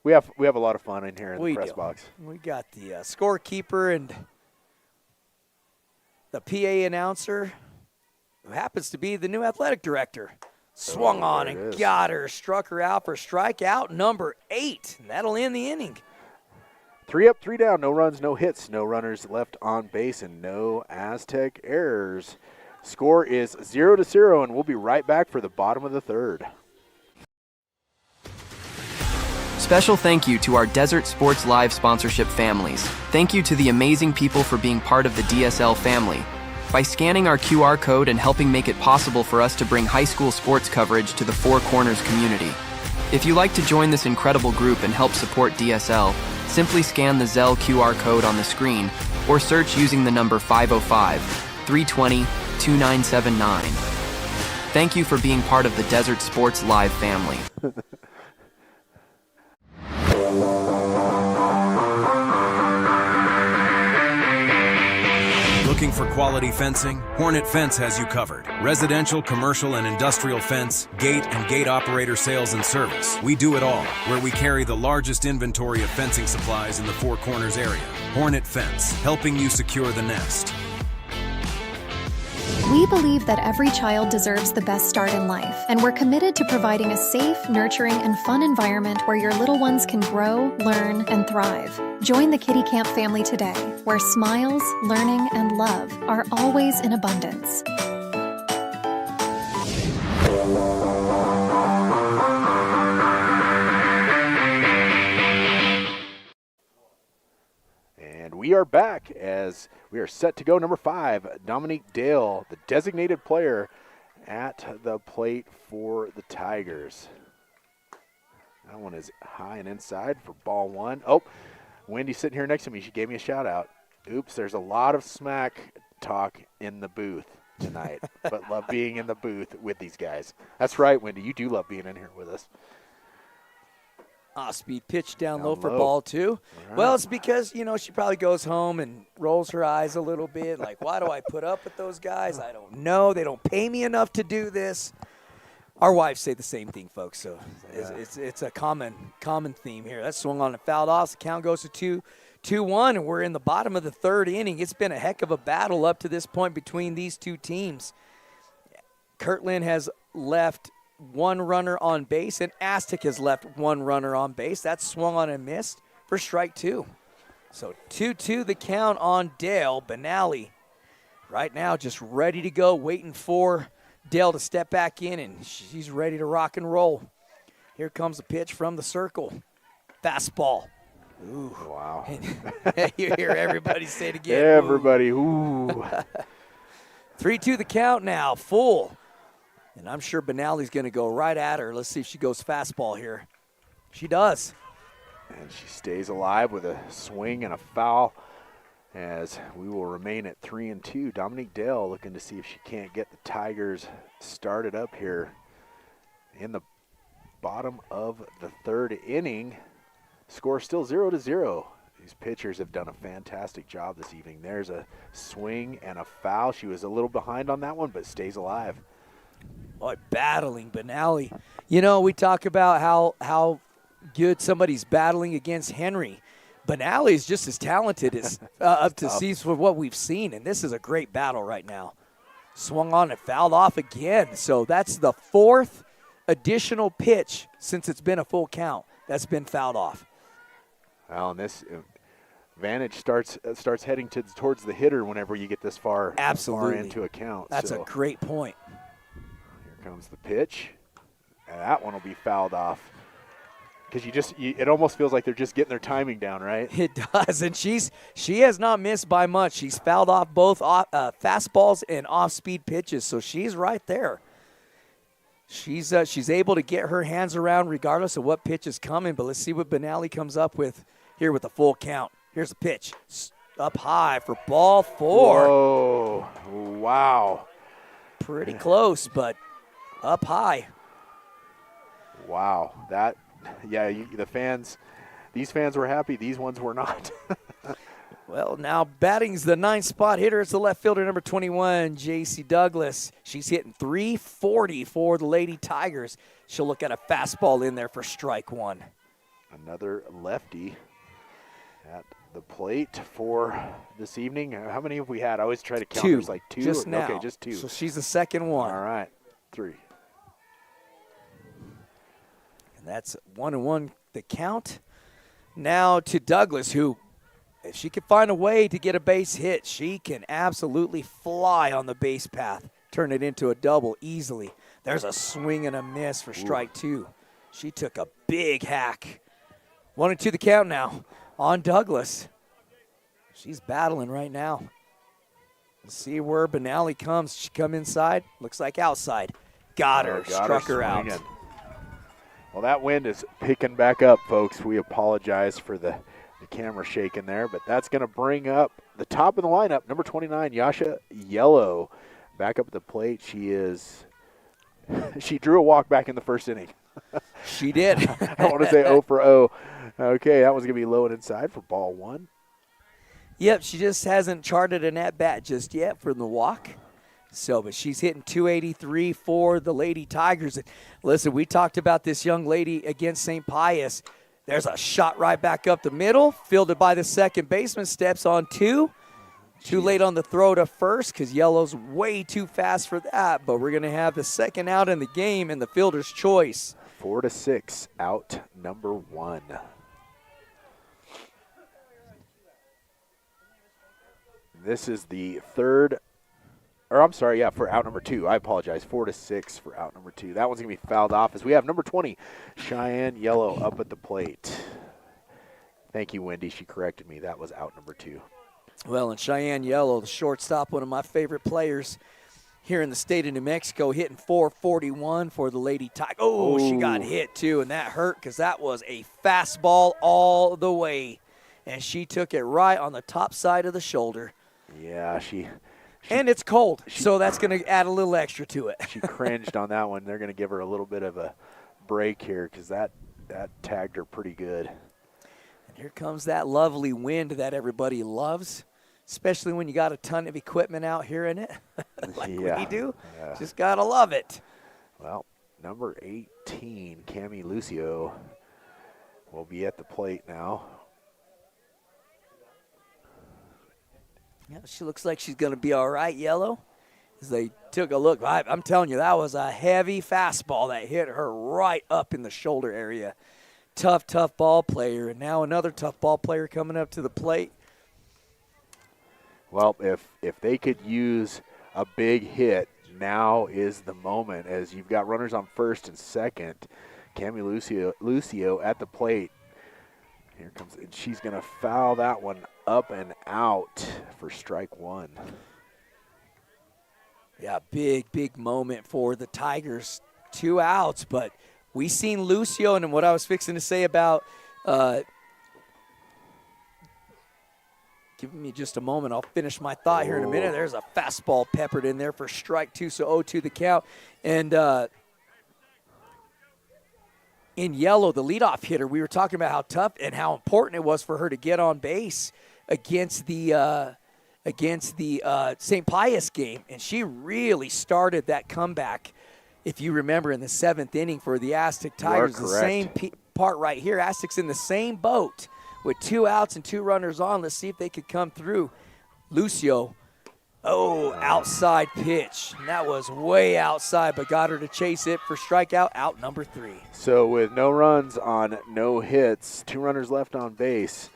We have a lot of fun in here in the press box. We got the scorekeeper and the PA announcer, who happens to be the new athletic director. Swung on and got her, struck her out for strikeout number 8, and that'll end the inning. 3 up, 3 down, no runs, no hits, no runners left on base, and no Aztec errors. Score is 0-0, and we'll be right back for the bottom of the 3rd. Special thank you to our Desert Sports Live sponsorship families. Thank you to the amazing people for being part of the DSL family. By scanning our QR code and helping make it possible for us to bring high school sports coverage to the Four Corners community. If you'd like to join this incredible group and help support DSL, simply scan the Zelle QR code on the screen or search using the number 505-320-2979. Thank you for being part of the Desert Sports Live family. Looking for quality fencing? Hornet Fence has you covered. Residential, commercial, and industrial fence, gate, and gate operator sales and service. We do it all, where we carry the largest inventory of fencing supplies in the Four Corners area. Hornet Fence, helping you secure the nest. We believe that every child deserves the best start in life, and we're committed to providing a safe, nurturing, and fun environment where your little ones can grow, learn, and thrive. Join the Kitty Camp family today, where smiles, learning, and love are always in abundance. we are back as we are set to go. Number 5, Dominique Dale, the designated player at the plate for the Tigers. That one is high and inside for ball 1. Oh, Wendy's sitting here next to me. She gave me a shout out. Oops, there's a lot of smack talk in the booth tonight, but love being in the booth with these guys. That's right, Wendy. You do love being in here with us. Off-speed pitch down low for ball 2. Right. Well, it's because, she probably goes home and rolls her eyes a little bit. Like, why do I put up with those guys? I don't know. They don't pay me enough to do this. Our wives say the same thing, folks. So it's a common theme here. That swung on and fouled off. The count goes to 2-1, and we're in the bottom of the 3rd inning. It's been a heck of a battle up to this point between these two teams. Kirtland has left 1 runner on base, and Aztec has left 1 runner on base. That swung on and missed for strike 2. So 2-2 the count on Dale. Benally right now just ready to go, waiting for Dale to step back in, and she's ready to rock and roll. Here comes the pitch from the circle. Fastball. Ooh. Wow. You hear everybody say it again. Everybody, ooh. 3-2 the count now, full. And I'm sure Benally's going to go right at her. Let's see if she goes fastball here. She does. And she stays alive with a swing and a foul as we will remain at 3-2. Dominique Dale looking to see if she can't get the Tigers started up here in the bottom of the 3rd inning. Score still 0-0. These pitchers have done a fantastic job this evening. There's a swing and a foul. She was a little behind on that one, but stays alive. Boy, battling Benally. We talk about how good somebody's battling against Henry. Benally is just as talented as up to see for what we've seen, and this is a great battle right now. Swung on and fouled off again. So that's the 4th additional pitch since it's been a full count that's been fouled off. Well, and this advantage starts heading towards the hitter whenever you get this far into a count. That's a great point. Here comes the pitch, and that one will be fouled off. Because it almost feels like they're just getting their timing down, right? It does, and she has not missed by much. She's fouled off both fastballs and off-speed pitches, so she's right there. She's able to get her hands around regardless of what pitch is coming, but let's see what Benally comes up with here with the full count. Here's the pitch. Up high for ball 4. Whoa, wow. Pretty close, but up high. Wow, these fans were happy. These ones were not. Well, now batting's the 9th spot hitter. It's the left fielder, number 21, J.C. Douglas. She's hitting .340 for the Lady Tigers. She'll look at a fastball in there for strike 1. Another lefty at the plate for this evening. How many have we had? I always try to count. 2. There's like 2. Just now. Okay, just 2. So she's the second one. All right, 3. And that's 1-1 the count. Now to Douglas, who, if she can find a way to get a base hit, she can absolutely fly on the base path, turn it into a double easily. There's a swing and a miss for strike 2. She took a big hack. 1-2 the count now on Douglas. She's battling right now. Let's see where Benally comes. She come inside. Looks like outside. Got her. Struck her out. Swinging. Well, that wind is picking back up, folks. We apologize for the camera shaking there, but that's going to bring up the top of the lineup, number 29, Yasha Yellow. Back up at the plate. She drew a walk back in the 1st inning. She did. I don't want to say 0 for 0. Okay, that one's going to be low and inside for ball 1. Yep, she just hasn't charted an at-bat just yet for the walk. So, but she's hitting .283 for the Lady Tigers. Listen, we talked about this young lady against St. Pius. There's a shot right back up the middle, fielded by the second baseman, steps on 2. Too late on the throw to first because Yellow's way too fast for that, but we're going to have the second out in the game and the fielder's choice. 4-6, out number 1. This is the third, or I'm sorry, yeah, for out number 2. I apologize. 4-6 for out number 2. That one's going to be fouled off as we have number 20, Cheyenne Yellow, up at the plate. Thank you, Wendy. She corrected me. That was out number 2. Well, and Cheyenne Yellow, the shortstop, one of my favorite players here in the state of New Mexico, hitting .441 for the Lady Tigers. Oh, she got hit too, and that hurt because that was a fastball all the way. And she took it right on the top side of the shoulder. Yeah, and it's cold, so that's going to add a little extra to it. She cringed on that one. They're going to give her a little bit of a break here because that tagged her pretty good. And here comes that lovely wind that everybody loves, especially when you got a ton of equipment out here in it like we do. Yeah. Just got to love it. Well, number 18, Cami Lucio, will be at the plate now. Yeah, she looks like she's going to be all right, Yellow. As they took a look, I'm telling you, that was a heavy fastball that hit her right up in the shoulder area. Tough ball player. And now another tough ball player coming up to the plate. Well, if they could use a big hit, now is the moment, as you've got runners on first and second. Cami Lucio at the plate. Here comes, and she's going to foul that one up and out for strike one. Yeah, big moment for the Tigers. 2 outs, but we seen Lucio, and what I was fixing to say about give me just a moment. I'll finish my thought here in a minute. There's a fastball peppered in there for strike two, so 0-2 the count. And in Yellow, the leadoff hitter, we were talking about how tough and how important it was for her to get on base against the St. Pius game, and she really started that comeback. If you remember, in the 7th inning for the Aztec Tigers, the same part right here. Aztec's in the same boat with 2 outs and 2 runners on. Let's see if they could come through. Lucio. Oh, outside pitch. And that was way outside, but got her to chase it for strikeout, out number 3. So with no runs on no hits, 2 runners left on base,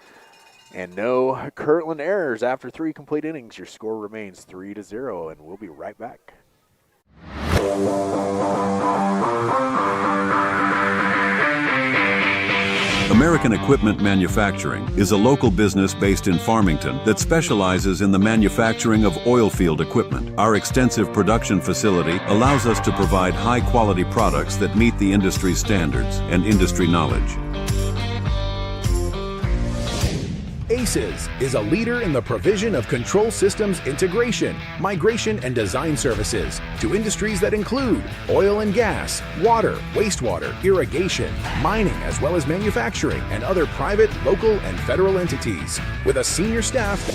and no Kirtland errors after 3 complete innings, your score remains 3-0, and we'll be right back. American Equipment Manufacturing is a local business based in Farmington that specializes in the manufacturing of oil field equipment. Our extensive production facility allows us to provide high-quality products that meet the industry standards and industry knowledge. ACES is a leader in the provision of control systems integration, migration, and design services to industries that include oil and gas, water, wastewater, irrigation, mining, as well as manufacturing and other private, local, and federal entities. With a senior staff.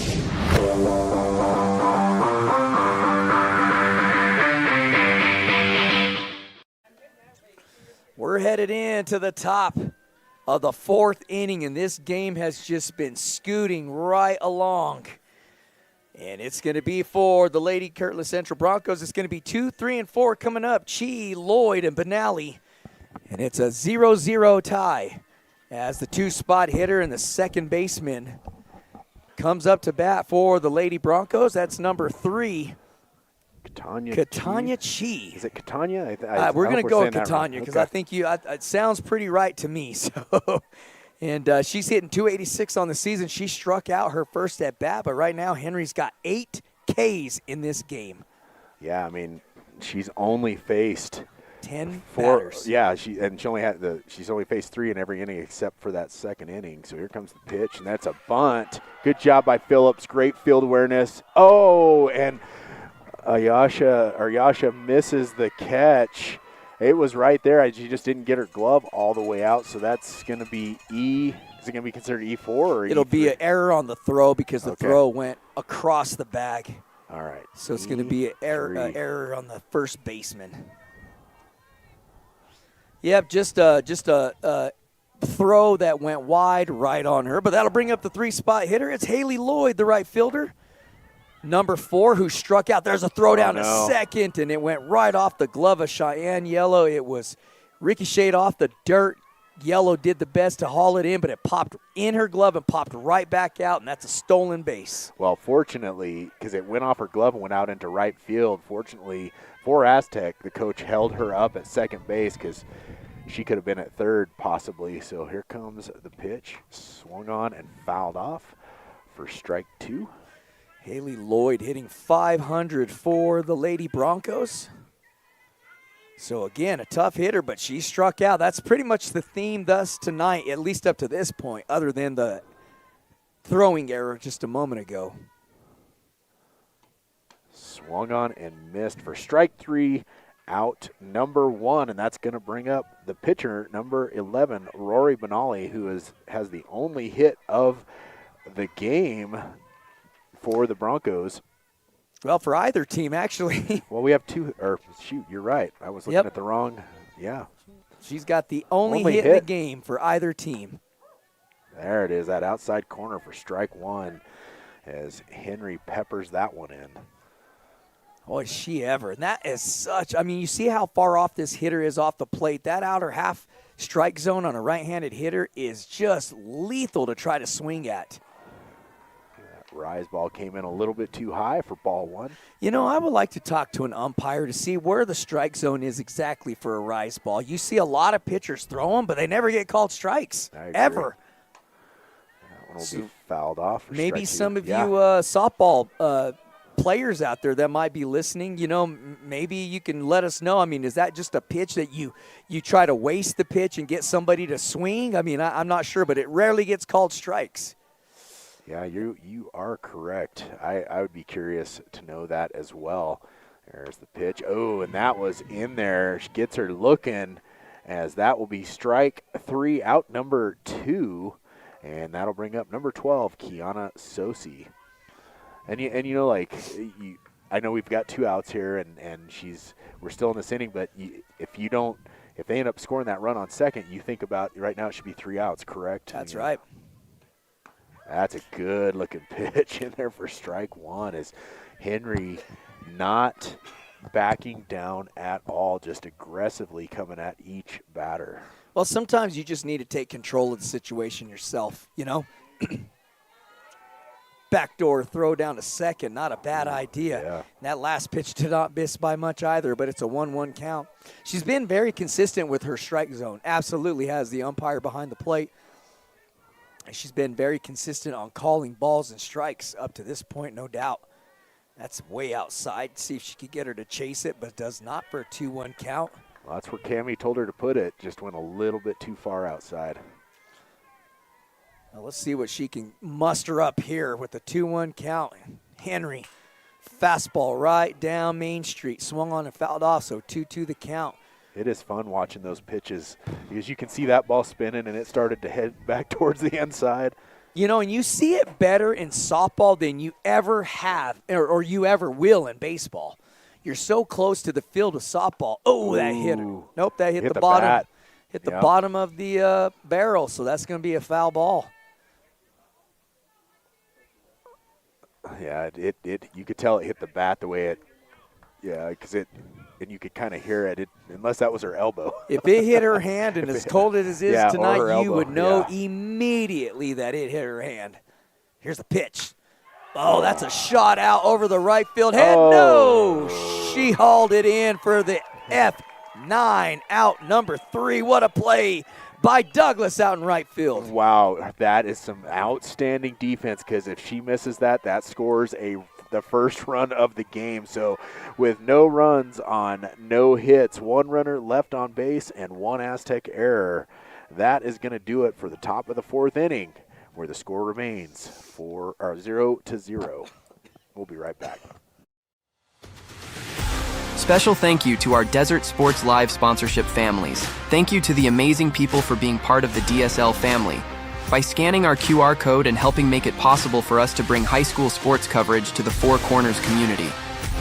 We're headed into the top of the 4th inning, and this game has just been scooting right along. And it's going to be for the Lady Kirtland Central Broncos. It's going to be 2, 3, and 4 coming up. Chi, Lloyd, and Benally. And it's a 0-0 tie as the 2-spot hitter and the second baseman comes up to bat for the Lady Broncos. That's number 3. Catania Chi. Is it Catania? We're going to go with Catania because I think it sounds pretty right to me. So, and she's hitting .286 on the season. She struck out her first at bat, but right now Henry's got 8 Ks in this game. Yeah, I mean, she's only faced 10 4 batters. Yeah, she's only faced 3 in every inning except for that second inning. So here comes the pitch, and that's a bunt. Good job by Phillips. Great field awareness. Oh, and Ayasha misses the catch. It was right there. She just didn't get her glove all the way out, so that's going to be E. Is it going to be considered E4 or It'll E3? be an error on the throw because the throw went across the bag. All right. So it's going to be an error on the first baseman. Yep, just a throw that went wide right on her, but that'll bring up the 3-spot hitter. It's Haley Lloyd, the right fielder. Number 4, who struck out. There's a throw down to second, and it went right off the glove of Cheyenne Yellow. It was ricocheted off the dirt. Yellow did the best to haul it in, but it popped in her glove and popped right back out, and that's a stolen base. Well, fortunately, because it went off her glove and went out into right field, fortunately for Aztec, the coach held her up at second base because she could have been at third possibly. So here comes the pitch. Swung on and fouled off for strike 2. Haley Lloyd hitting .500 for the Lady Broncos. So again, a tough hitter, but she struck out. That's pretty much the theme thus tonight, at least up to this point, other than the throwing error just a moment ago. Swung on and missed for strike 3, out number 1, and that's going to bring up the pitcher, number 11, Rory Benali, who has the only hit of the game for the Broncos. Well, for either team, actually. Well, we have two, or shoot, you're right. I was looking at the wrong, She's got the only hit in the game for either team. There it is, that outside corner for strike 1 as Henry peppers that one in. Oh, is she ever. And that is such, I mean, you see how far off this hitter is off the plate. That outer half strike zone on a right-handed hitter is just lethal to try to swing at. That rise ball came in a little bit too high for ball 1. You know, I would like to talk to an umpire to see where the strike zone is exactly for a rise ball. You see a lot of pitchers throw them, but they never get called strikes, ever. That one will be fouled off. Maybe some of you softball players out there that might be listening, you know, maybe you can let us know. I mean, is that just a pitch that you try to waste the pitch and get somebody to swing? I mean, I'm not sure, but it rarely gets called strikes. Yeah, you are correct. I would be curious to know that as well. There's the pitch. Oh, and that was in there. She gets her looking, as that will be strike 3, out number 2, and that'll bring up number 12, Kiana Sosi. And you know, like, I know we've got 2 outs here, and we're still in this inning, but if they end up scoring that run on second, you think about right now it should be 3 outs, correct? That's right. That's a good-looking pitch in there for strike 1, as Henry not backing down at all, just aggressively coming at each batter. Well, sometimes you just need to take control of the situation yourself, you know? Backdoor throw down to second, not a bad idea. Yeah. That last pitch did not miss by much either, but it's a 1-1 count. She's been very consistent with her strike zone. Absolutely has the umpire behind the plate. She's been very consistent on calling balls and strikes up to this point, no doubt. That's way outside. See if she could get her to chase it, but does not for a 2-1 count. Well, that's where Cammie told her to put it. Just went a little bit too far outside. Now let's see what she can muster up here with the 2-1 count. Henry, fastball right down Main Street. Swung on and fouled off, so 2-2 the count. It is fun watching those pitches because you can see that ball spinning and it started to head back towards the inside. You know, and you see it better in softball than you ever have or you ever will in baseball. You're so close to the field of softball. Oh, that hit her. Nope, that hit the bottom. Bat. Hit the bottom of the barrel, so that's going to be a foul ball. Yeah, it you could tell it hit the bat the way and you could kind of hear it, unless that was her elbow. If it hit her hand, and as cold as it is tonight, you would know yeah. immediately that it hit her hand. Here's the pitch. Oh, that's a shot out over the right field head. Oh. No, she hauled it in for the F9, out number 3. What a play by Douglas out in right field. Wow, that is some outstanding defense, because if she misses that, that scores the first run of the game. So with no runs on no hits, 1 runner left on base, and 1 Aztec error, that is going to do it for the top of the 4th inning, where the score remains 0-0. We'll be right back. Special thank you to our Desert Sports Live sponsorship families. Thank you to the amazing people for being part of the DSL family. By scanning our QR code and helping make it possible for us to bring high school sports coverage to the Four Corners community.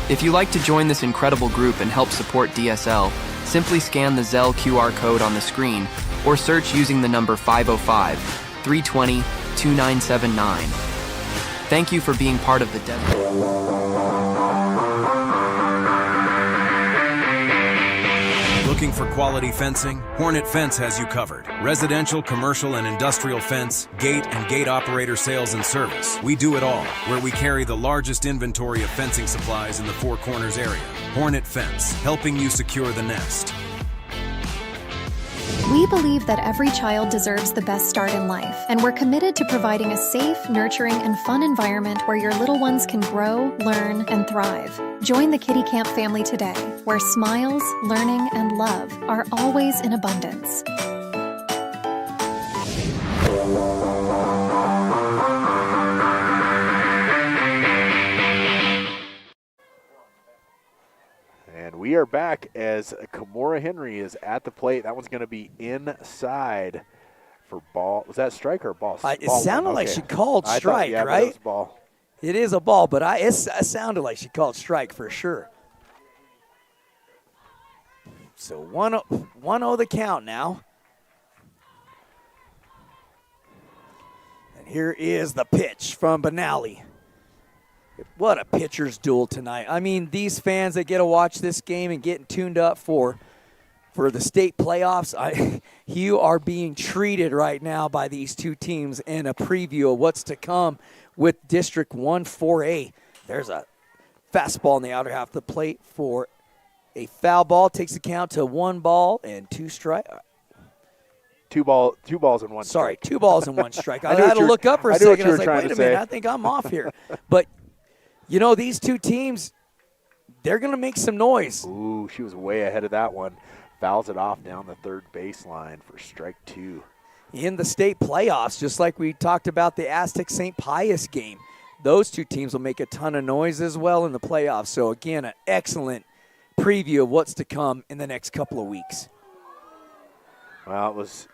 If you'd like to join this incredible group and help support DSL, simply scan the Zelle QR code on the screen or search using the number 505-320-2979. Thank you for being part of the Desert. Looking for quality fencing? Hornet Fence has you covered. Residential, commercial, and industrial fence, gate, and gate operator sales and service. We do it all, where we carry the largest inventory of fencing supplies in the Four Corners area. Hornet Fence, helping you secure the nest. We believe that every child deserves the best start in life, and we're committed to providing a safe, nurturing, and fun environment where your little ones can grow, learn, and thrive. Join the Kitty Camp family today, where smiles, learning, and love are always in abundance. And we are back as Kimora Henry is at the plate. That one's going to be inside for ball. Was that strike or ball? It sounded like she called strike, yeah, right? It was ball. It is a ball, but it sounded like she called strike for sure. So 1-0 the count now. And here is the pitch from Benally. What a pitcher's duel tonight. I mean, these fans that get to watch this game and getting tuned up for the state playoffs, you are being treated right now by these two teams in a preview of what's to come with District 1 4A. There's a fastball in the outer half of the plate for a foul ball. Takes the count to 1 ball and 2 strikes. Two balls and 1 strike. Sorry, 2 balls and 1 strike. I knew had what to you were- look up for a I knew what second. you I was were like, trying wait to a minute, say. I think I'm off here. But, you know, these two teams, they're going to make some noise. Ooh, she was way ahead of that one. Fouls it off down the third baseline for strike 2. In the state playoffs, just like we talked about the Aztec St. Pius game, those two teams will make a ton of noise as well in the playoffs. So, again, an excellent preview of what's to come in the next couple of weeks. Well, it was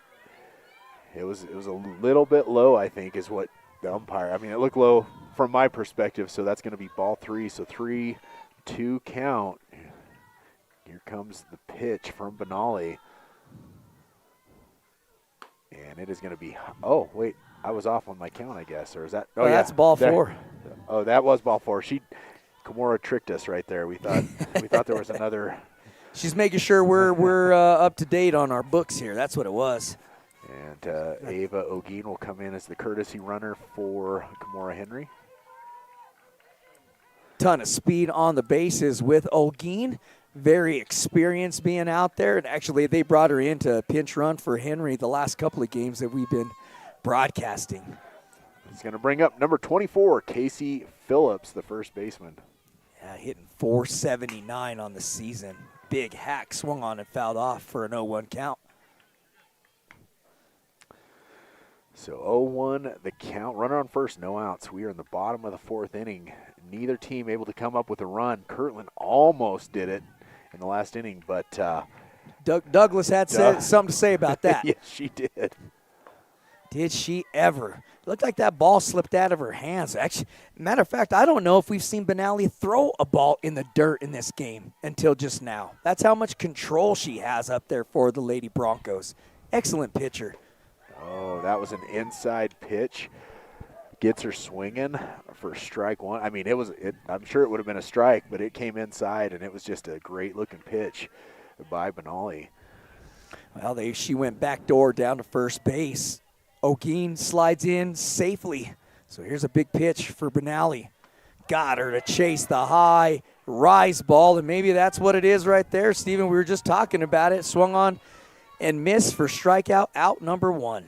a little bit low, I think, is what the umpire. I mean, it looked low from my perspective, so that's going to be ball 3. So 3-2 count. Here comes the pitch from Benally. And it is going to be, oh, wait, I was off on my count, I guess. Or is that, oh, Well, yeah. that's ball 4. Oh, that was ball 4. Kimora tricked us right there. We thought there was another. She's making sure we're up to date on our books here. That's what it was. And Ava Ogeen will come in as the courtesy runner for Kimora Henry. Ton of speed on the bases with Ogeen. Very experienced being out there. And actually, they brought her in to pinch run for Henry the last couple of games that we've been broadcasting. He's going to bring up number 24, Casey Phillips, the first baseman. Yeah, hitting .479 on the season. Big hack swung on and fouled off for an 0-1 count. So 0-1 the count. Runner on first, no outs. We are in the bottom of the 4th inning. Neither team able to come up with a run. Kirtland almost did it in the last inning, but Douglas had something to say about that. yes, she did. Did she ever? Looked like that ball slipped out of her hands. Actually, matter of fact, I don't know if we've seen Benally throw a ball in the dirt in this game until just now. That's how much control she has up there for the Lady Broncos. Excellent pitcher. Oh, that was an inside pitch. Gets her swinging for strike 1. I mean, I'm sure it would have been a strike, but it came inside, and it was just a great-looking pitch by Benally. Well, she went backdoor down to first base. Ogeen slides in safely. So here's a big pitch for Benally. Got her to chase the high rise ball, and maybe that's what it is right there. Stephen, we were just talking about it. Swung on and missed for strikeout, out number 1.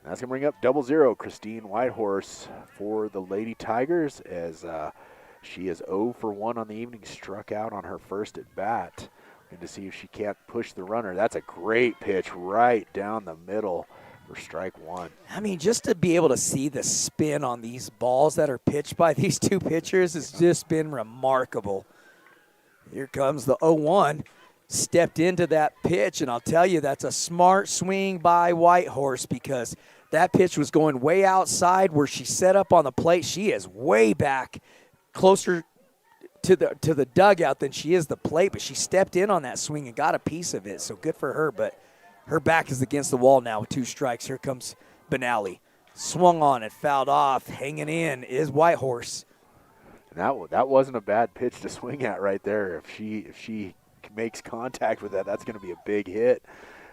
That's going to bring up 0-0, Christine Whitehorse for the Lady Tigers, as she is 0 for 1 on the evening, struck out on her first at bat. And to see if she can't push the runner. That's a great pitch right down the middle for strike 1. I mean, just to be able to see the spin on these balls that are pitched by these two pitchers has just been remarkable. Here comes the 0-1. Stepped into that pitch, and I'll tell you, that's a smart swing by Whitehorse because that pitch was going way outside where she set up on the plate. She is way back, closer to the dugout than she is the plate, but she stepped in on that swing and got a piece of it, so good for her. But her back is against the wall now with 2 strikes. Here comes Benally. Swung on it, fouled off, hanging in is Whitehorse. That wasn't a bad pitch to swing at right there. If she makes contact with that's going to be a big hit.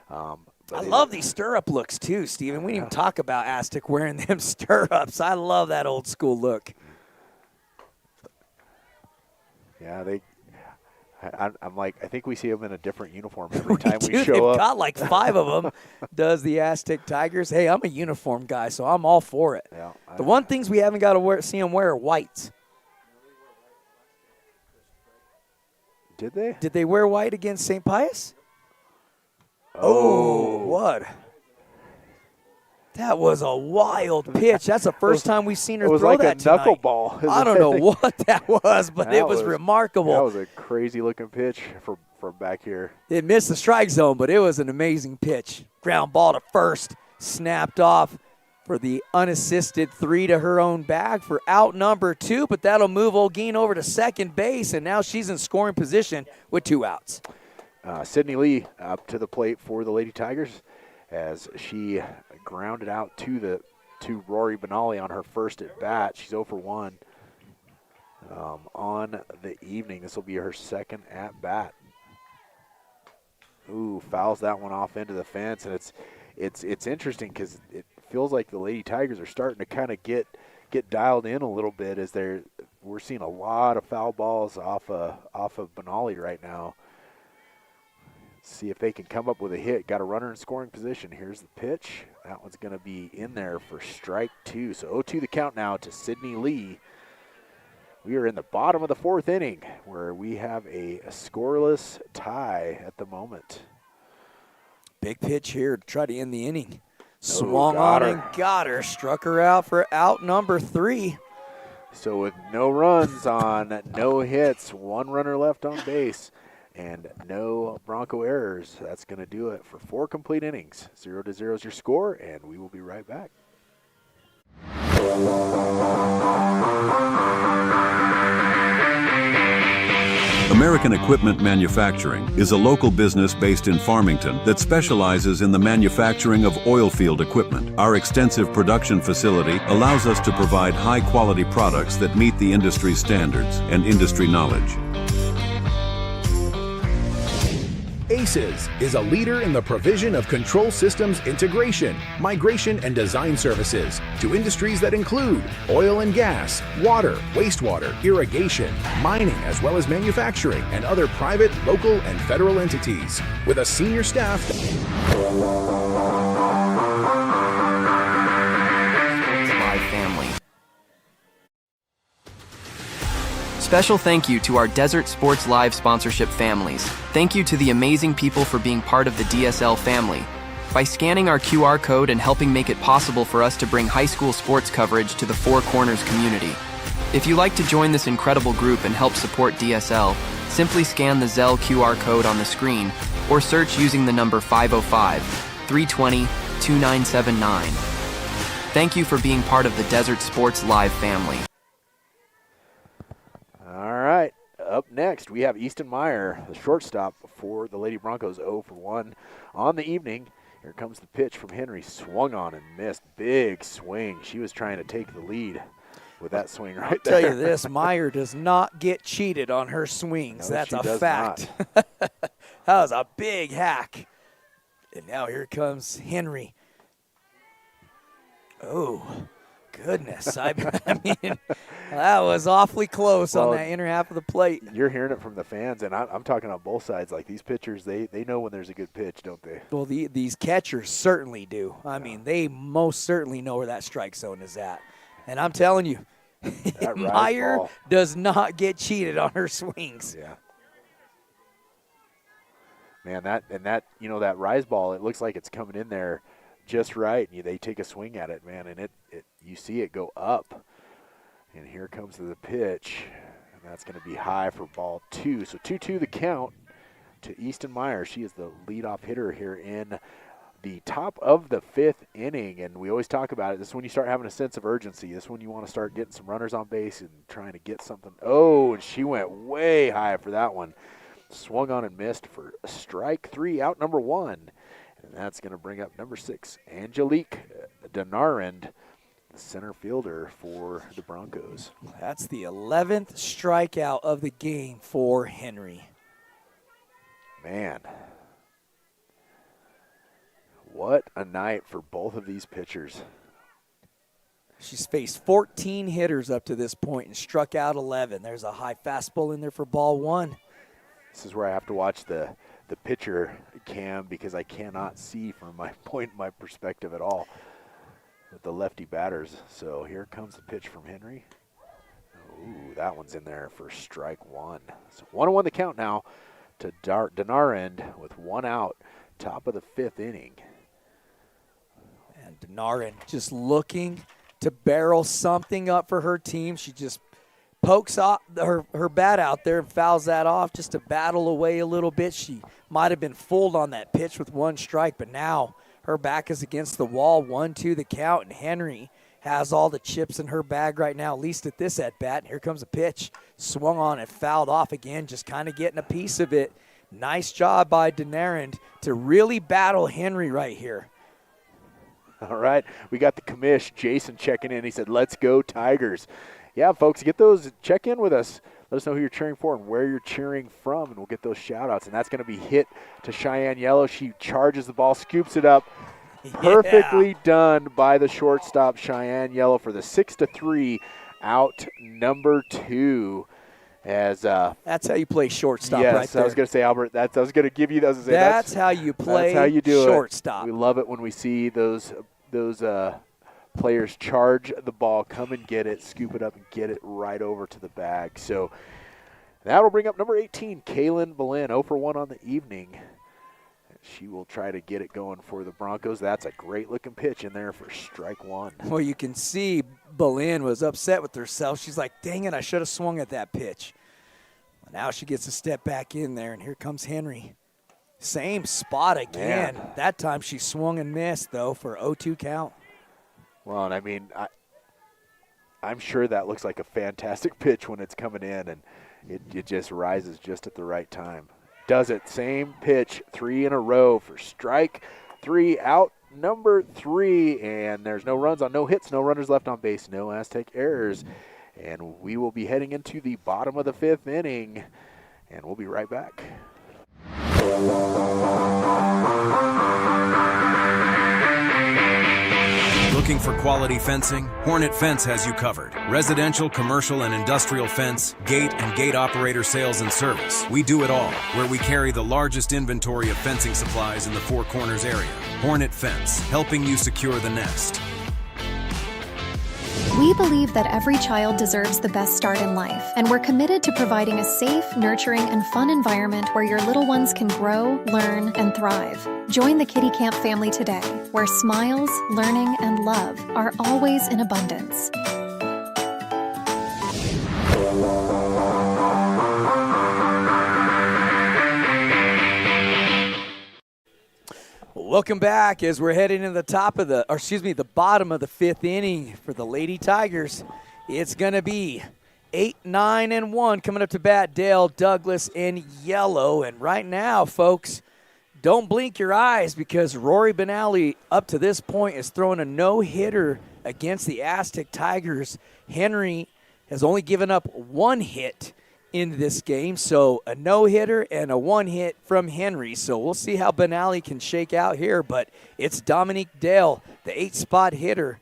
I love these stirrup looks too, Steven. We didn't even talk about Aztec wearing them stirrups. I love that old school look. Yeah, I'm like, I think we see them in a different uniform every time we They've show up. got like 5 of them, does the Aztec Tigers. Hey, I'm a uniform guy, so I'm all for it. Yeah, The one things we haven't got to see them wear are whites. Did they? Did they wear white against St. Pius? Oh, what? That was a wild pitch. That's the first time we've seen her It was throw like that a tonight. knuckleball. I don't know what that was, but it was remarkable. That was a crazy-looking pitch from back here. It missed the strike zone, but it was an amazing pitch. Ground ball to first, snapped off for the unassisted 3 to her own bag for out number 2, but that'll move Olguin over to second base, and now she's in scoring position with 2 outs. Sydney Lee up to the plate for the Lady Tigers as she grounded out to Rory Benali on her first at bat. She's 0 for 1 on the evening. This will be her second at bat. Ooh, fouls that one off into the fence, and it's interesting because it feels like the Lady Tigers are starting to kind of get dialed in a little bit as we're seeing a lot of foul balls off of Benali right now. See if they can come up with a hit. Got a runner in scoring position. Here's the pitch. That one's going to be in there for strike 2. So 0-2 the count now to Sydney Lee. We are in the bottom of the 4th inning where we have a scoreless tie at the moment. Big pitch here to try to end the inning. Swung on and got her. Struck her out for out number 3. So with no runs on, no hits, 1 runner left on base, and no Bronco errors, that's going to do it for 4 complete innings. 0-0 is your score, and we will be right back. American Equipment Manufacturing is a local business based in Farmington that specializes in the manufacturing of oil field equipment. Our extensive production facility allows us to provide high-quality products that meet the industry standards and industry knowledge. ACES is a leader in the provision of control systems integration, migration, and design services to industries that include oil and gas, water, wastewater, irrigation, mining, as well as manufacturing and other private, local, and federal entities. With a senior staff Special thank you to our Desert Sports Live sponsorship families. Thank you to the amazing people for being part of the DSL family. By scanning our QR code and helping make it possible for us to bring high school sports coverage to the Four Corners community. If you'd like to join this incredible group and help support DSL, simply scan the Zelle QR code on the screen or search using the number 505-320-2979. Thank you for being part of the Desert Sports Live family. All right, up next we have Easton Meyer, the shortstop for the Lady Broncos, 0 for 1 on the evening. Here comes the pitch from Henry, swung on and missed. Big swing. She was trying to take the lead with that swing right there. I'll tell you this, Meyer does not get cheated on her swings. No, that's a does fact. That was a big hack. And now here comes Henry. Oh, goodness. I mean, that was awfully close on that inner half of the plate. You're hearing it from the fans, and I'm talking on both sides. Like, these pitchers, they know when there's a good pitch, don't they? Well, these catchers certainly do. I mean, they most certainly know where that strike zone is at. And I'm telling you, Meyer does not get cheated on her swings. Yeah. Man, that rise ball, it looks like it's coming in there just right, and they take a swing at it, man, and you see it go up. And here comes the pitch, and that's going to be high for ball 2. So 2-2 the count to Easton Meyer. She is the leadoff hitter here in the top of the 5th inning, and we always talk about it. This is when you start having a sense of urgency. This is when you want to start getting some runners on base and trying to get something. Oh, and she went way high for that one. Swung on and missed for strike 3, out number 1. And that's going to bring up number 6, Angelique Denarend, the center fielder for the Broncos. That's the 11th strikeout of the game for Henry. Man, what a night for both of these pitchers. She's faced 14 hitters up to this point and struck out 11. There's a high fastball in there for ball 1. This is where I have to watch the pitcher cam because I cannot see from my perspective at all with the lefty batters. So here comes the pitch from Henry. Ooh, that one's in there for strike one. So 1-1 the count now to Denarend with one out, top of the fifth inning. And Denarend just looking to barrel something up for her team. She just pokes off her bat out there and fouls that off just to battle away a little bit. She might have been fooled on that pitch with one strike, but now her back is against the wall. 1-2 the count, and Henry has all the chips in her bag right now, at least at this at-bat. Here comes a pitch. Swung on and fouled off again, just kind of getting a piece of it. Nice job by Denarend to really battle Henry right here. All right, we got the commish, Jason, checking in. He said, let's go Tigers. Yeah, folks, get those, check in with us. Let us know who you're cheering for and where you're cheering from, and we'll get those shout-outs. And that's going to be hit to Cheyenne Yellow. She charges the ball, scoops it up. Perfectly done by the shortstop, Cheyenne Yellow, for the 6-3 out number 2. As that's how you play shortstop, yes, right there. I was going to say, Albert, I was going to give you those. That's how you play. That's how you do shortstop. We love it when we see those players charge the ball, come and get it, scoop it up, and get it right over to the bag. So that'll bring up number 18, Kaylin Belen, 0 for 1 on the evening. She will try to get it going for the Broncos. That's a great-looking pitch in there for strike one. Well, you can see Belen was upset with herself. She's like, dang it, I should have swung at that pitch. Well, now she gets to step back in there, and here comes Henry. Same spot again. Man. That time she swung and missed, though, for 0-2 count. Well, and I mean, I'm sure that looks like a fantastic pitch when it's coming in, and it just rises just at the right time. Does it, same pitch, 3 in a row for strike 3, out number 3, and there's no runs on no hits, no runners left on base, no Aztec errors, and we will be heading into the bottom of the 5th inning, and we'll be right back. Looking for quality fencing? Hornet Fence has you covered. Residential, commercial, and industrial fence, gate, and gate operator sales and service. We do it all, where we carry the largest inventory of fencing supplies in the Four Corners area. Hornet Fence, helping you secure the nest. We believe that every child deserves the best start in life, and we're committed to providing a safe, nurturing, and fun environment where your little ones can grow, learn, and thrive. Join the Kitty Camp family today, where smiles, learning, and love are always in abundance. Welcome back as we're heading to the bottom of the 5th inning for the Lady Tigers. It's going to be 8, 9, and 1 coming up to bat. Dale, Douglas, and Yellow. And right now, folks, don't blink your eyes because Rory Benally, up to this point, is throwing a no-hitter against the Aztec Tigers. Henry has only given up 1 hit in this game, so a no-hitter and a 1 hit from Henry. So we'll see how Benally can shake out here, but it's Dominique Dale, the 8-spot hitter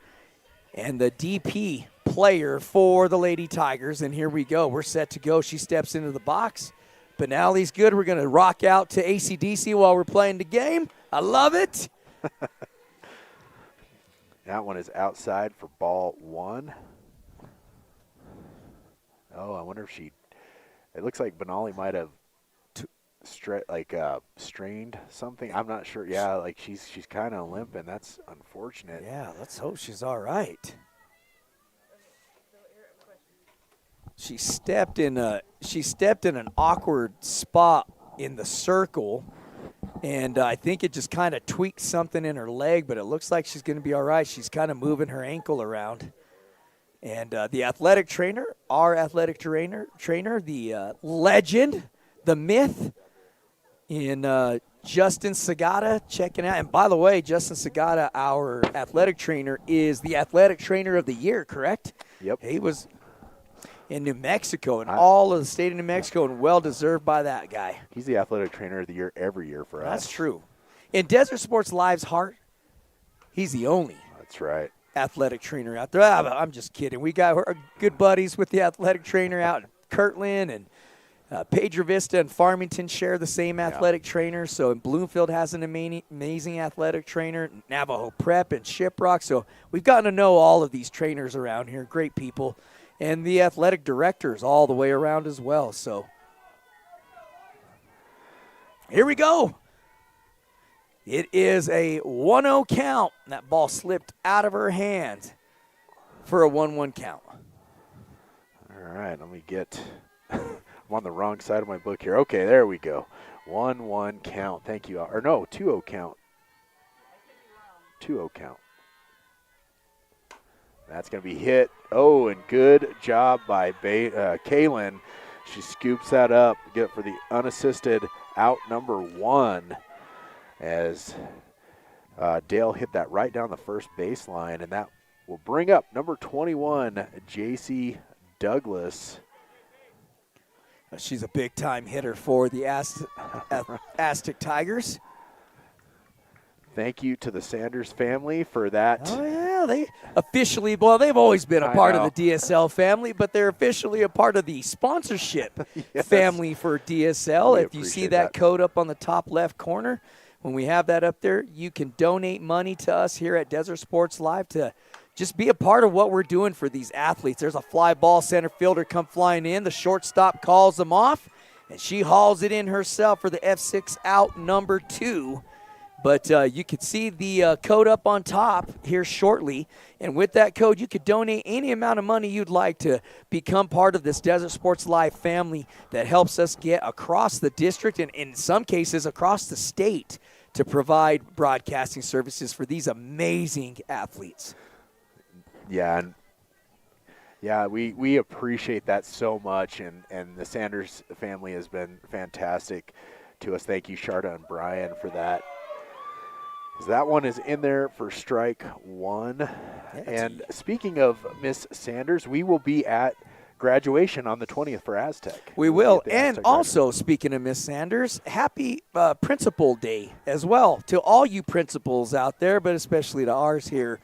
and the DP player for the Lady Tigers. And here we go. We're set to go. She steps into the box. Benally's good. We're going to rock out to AC/DC while we're playing the game. I love it. That one is outside for ball 1. Oh, I wonder if it looks like Benally might have strained something. I'm not sure. Yeah, like she's kind of limping. That's unfortunate. Yeah, let's hope she's all right. She stepped in an awkward spot in the circle, and I think it just kind of tweaked something in her leg, but it looks like she's going to be all right. She's kind of moving her ankle around. And the athletic trainer, the legend, the myth, in Justin Sagata, checking out. And by the way, Justin Sagata, our athletic trainer, is the athletic trainer of the year, correct? Yep. He was in New Mexico, and all of the state of New Mexico, and well-deserved by that guy. He's the athletic trainer of the year every year for us. That's true. In Desert Sports Live's heart, he's the only. That's right. Athletic trainer out there. I'm just kidding. We got our good buddies with the athletic trainer out in Kirtland, and Pedro Vista and Farmington share the same athletic trainer. So Bloomfield has an amazing athletic trainer. Navajo Prep and Shiprock. So we've gotten to know all of these trainers around here. Great people. And the athletic directors all the way around as well. So here we go. It is a 1-0 count. That ball slipped out of her hand for a 1-1 count. All right, let me get – I'm on the wrong side of my book here. Okay, there we go. 1-1 count. Thank you. Or no, 2-0 count. 2-0 count. That's going to be hit. Oh, and good job by Kaylin. She scoops that up, get it for the unassisted out number 1 as Dale hit that right down the first baseline, and that will bring up number 21, J.C. Douglas. She's a big-time hitter for the Aztec Tigers. Thank you to the Sanders family for that. Oh, yeah, they officially, well, they've always been a part of the DSL family, but they're officially a part of the sponsorship family for DSL. If you see that code up on the top left corner, when we have that up there, you can donate money to us here at Desert Sports Live to just be a part of what we're doing for these athletes. There's a fly ball, center fielder come flying in. The shortstop calls them off, and she hauls it in herself for the F6 out number 2. But you can see the code up on top here shortly. And with that code, you could donate any amount of money you'd like to become part of this Desert Sports Live family that helps us get across the district and in some cases across the state to provide broadcasting services for these amazing athletes. Yeah, and we appreciate that so much, and the Sanders family has been fantastic to us. Thank you, Sharda and Brian, for that. That one is in there for strike 1. And speaking of Miss Sanders, we will be at graduation on the 20th for Aztec. We will. And also, speaking of Miss Sanders, happy Principal Day as well to all you principals out there, but especially to ours here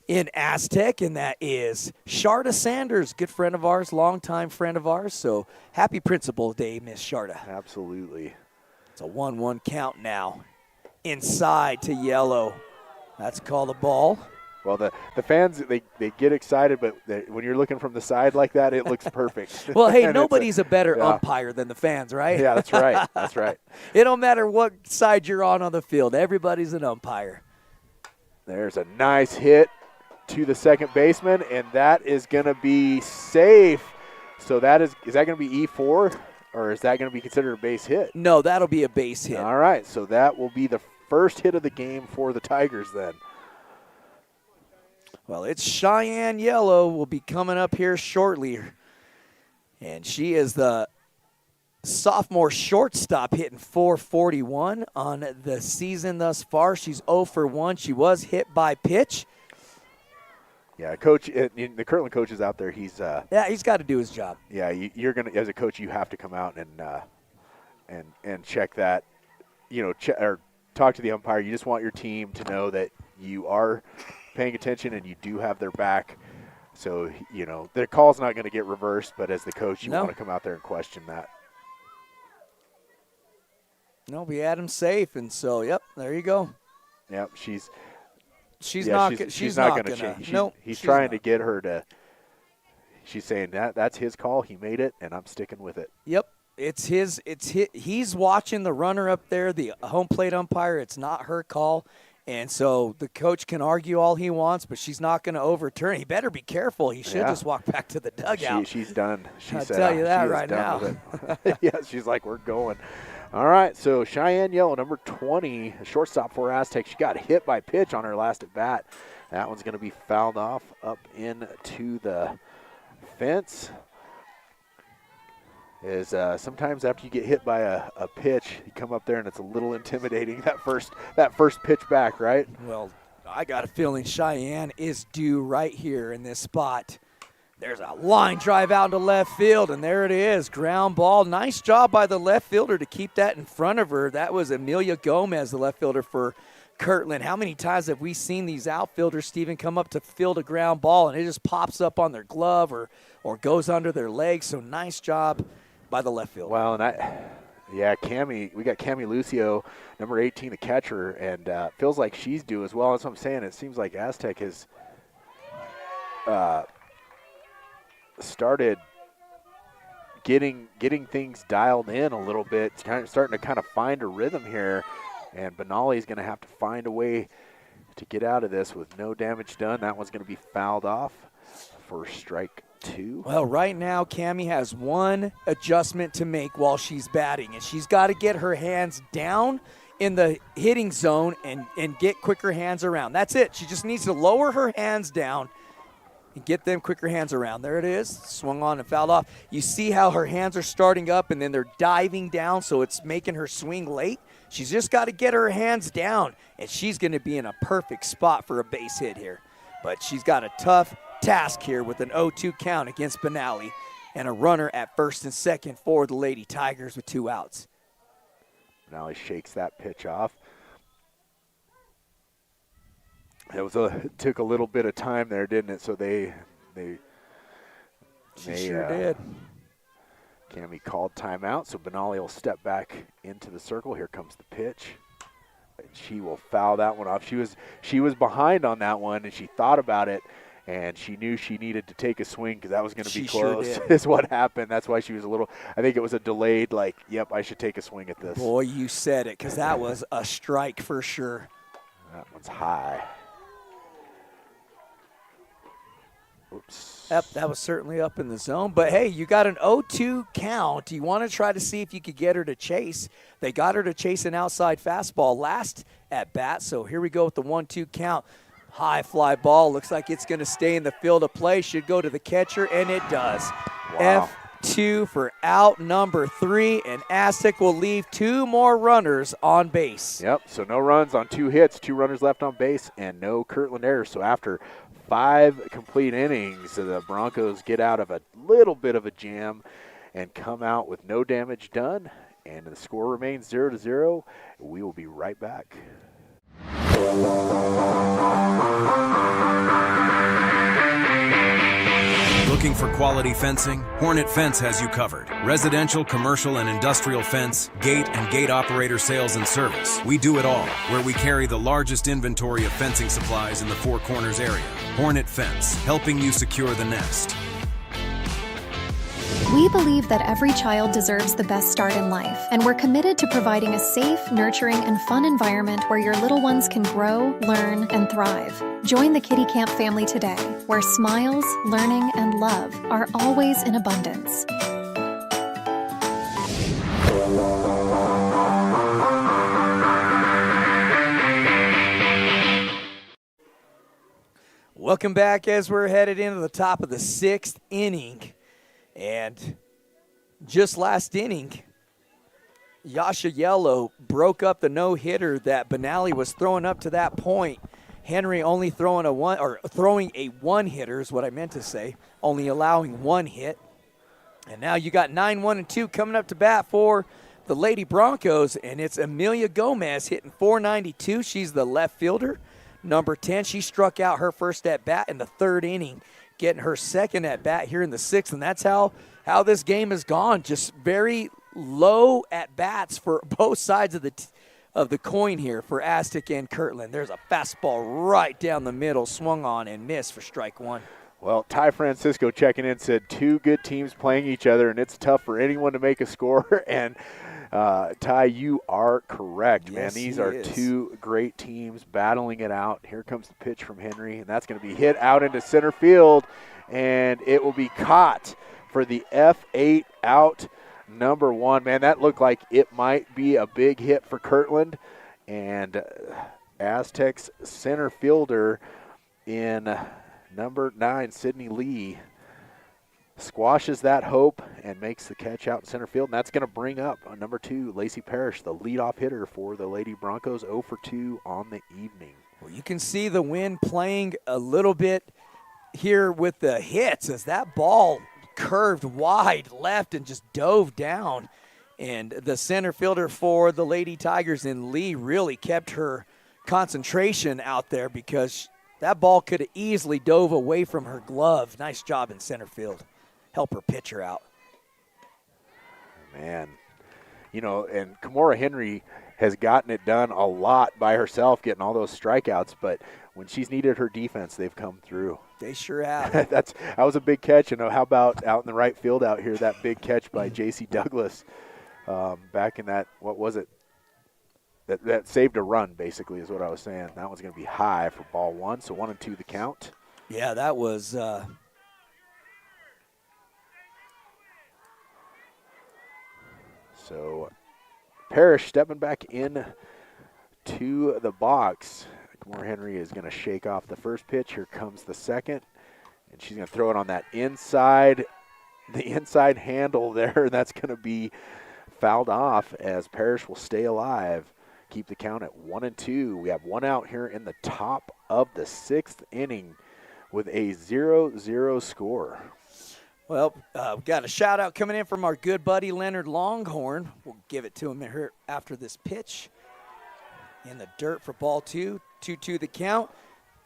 in Aztec, and that is Sharda Sanders, good friend of ours, longtime friend of ours. So happy Principal Day, Miss Sharda. Absolutely. It's a 1-1 count now. Inside to yellow. That's called a ball. Well, the fans, they get excited, but when you're looking from the side like that, it looks perfect. Well, hey, nobody's a better umpire than the fans, right? Yeah, that's right. That's right. It don't matter what side you're on the field. Everybody's an umpire. There's a nice hit to the second baseman, and that is going to be safe. So that is that going to be E4, or is that going to be considered a base hit? No, that'll be a base hit. All right, so that will be the first hit of the game for the Tigers then. Well, it's Cheyenne Yellow will be coming up here shortly. And she is the sophomore shortstop hitting .441 on the season thus far. She's 0 for 1. She was hit by pitch. Yeah, coach, the Kirtland coach is out there. He's he's got to do his job. Yeah, you're gonna, as a coach, you have to come out and check that, or talk to the umpire. You just want your team to know that you are paying attention and you do have their back. So their call's not going to get reversed, but as the coach, you want to come out there and question that. No, we had him safe, and so there you go. Yep, she's not going to change. He's trying to get her to. She's saying that's his call. He made it, and I'm sticking with it. Yep, it's his. He's watching the runner up there, the home plate umpire. It's not her call, and so the coach can argue all he wants, but she's not going to overturn. He better be careful. He should just walk back to the dugout. She's done. I'll tell you that right now. Yeah, she's like, we're going. All right, so Cheyenne Yellow, number 20, shortstop for Aztec. She got hit by pitch on her last at bat. That one's going to be fouled off up into the fence. Sometimes after you get hit by a pitch, you come up there and it's a little intimidating, that first pitch back, right? Well, I got a feeling Cheyenne is due right here in this spot. There's a line drive out into left field, and there it is, ground ball. Nice job by the left fielder to keep that in front of her. That was Amelia Gomez, the left fielder for Kirtland. How many times have we seen these outfielders, Stephen, come up to field a ground ball, and it just pops up on their glove or goes under their leg? So nice job by the left field. Well, and we got Cami Lucio, number 18, the catcher, and feels like she's due as well. That's what I'm saying. It seems like Aztec has started getting things dialed in a little bit, starting to kind of find a rhythm here, and Benally is going to have to find a way to get out of this with no damage done. That one's going to be fouled off for strike 2. Well, right now, Cammie has one adjustment to make while she's batting, and she's got to get her hands down in the hitting zone and get quicker hands around. That's it. She just needs to lower her hands down and get them quicker hands around. There it is. Swung on and fouled off. You see how her hands are starting up, and then they're diving down, so it's making her swing late. She's just got to get her hands down, and she's going to be in a perfect spot for a base hit here. But she's got a tough task here with an 0-2 count against Benally and a runner at first and second for the Lady Tigers with 2 outs. Benally shakes that pitch off. It took a little bit of time there, didn't it? So they sure did. Cammie called timeout, so Benally will step back into the circle. Here comes the pitch. And she will foul that one off. She was behind on that one, and she thought about it, and she knew she needed to take a swing because that was going to be close. Sure did. Is what happened. That's why she was I think it was a delayed, yep, I should take a swing at this. Boy, you said it, because that was a strike for sure. That one's high. Oops. Yep, that was certainly up in the zone. But, hey, you got an 0-2 count. You want to try to see if you could get her to chase. They got her to chase an outside fastball last at bat. So here we go with the 1-2 count. High fly ball. Looks like it's going to stay in the field of play. Should go to the catcher, and it does. Wow. F2 for out number 3, and Aztec will leave 2 more runners on base. Yep, so no runs on 2 hits, 2 runners left on base, and no Kirtland errors. So after 5 complete innings, the Broncos get out of a little bit of a jam and come out with no damage done, and the score remains 0-0. We will be right back. Looking for quality fencing? Hornet Fence has you covered. Residential, commercial, and industrial fence, gate, and gate operator sales and service. We do it all, where we carry the largest inventory of fencing supplies in the Four Corners area. Hornet Fence, helping you secure the nest. We believe that every child deserves the best start in life, and we're committed to providing a safe, nurturing, and fun environment where your little ones can grow, learn, and thrive. Join the Kitty Camp family today, where smiles, learning, and love are always in abundance. Welcome back as we're headed into the top of the 6th inning. And just last inning, Yasha Yellow broke up the no-hitter that Benally was throwing up to that point. Henry only throwing a one-hitter is what I meant to say, only allowing 1 hit. And now you got 9-1-2 coming up to bat for the Lady Broncos, and it's Amelia Gomez hitting .492. She's the left fielder, number 10. She struck out her first at-bat in the 3rd inning, getting her second at-bat here in the 6th, and that's how this game has gone. Just very low at-bats for both sides of the coin here for Aztec and Kirtland. There's a fastball right down the middle, swung on and missed for strike 1. Well, Ty Francisco checking in said 2 good teams playing each other, and it's tough for anyone to make a score. And Ty, you are correct, man. Yes, These he are is. 2 great teams battling it out. Here comes the pitch from Henry, and that's going to be hit out into center field, and it will be caught for the F8 out number 1. Man, that looked like it might be a big hit for Kirtland, and Aztecs center fielder in number 9, Sydney Lee, squashes that hope and makes the catch out in center field. And that's going to bring up number 2, Lacey Parrish, the leadoff hitter for the Lady Broncos, 0 for 2 on the evening. Well, you can see the wind playing a little bit here with the hits as that ball curved wide left and just dove down. And the center fielder for the Lady Tigers in Lee really kept her concentration out there because that ball could have easily dove away from her glove. Nice job in center field. Help her pitcher out. Man, and Kimora Henry has gotten it done a lot by herself, getting all those strikeouts, but when she's needed her defense, they've come through. They sure have. That was a big catch. How about out in the right field out here, that big catch by J.C. Douglas back in that, what was it? That saved a run, basically, is what I was saying. That one's going to be high for ball one, so 1-2 the count. Yeah, that was So Parrish stepping back in to the box. Kimora Henry is going to shake off the first pitch. Here comes the second, and she's going to throw it on that inside handle there. That's going to be fouled off as Parrish will stay alive. Keep the count at 1-2. We have one out here in the top of the sixth inning with a 0-0 score. Well, we got a shout out coming in from our good buddy Leonard Longhorn. We'll give it to him here after this pitch. In the dirt for ball two, 2-2 the count.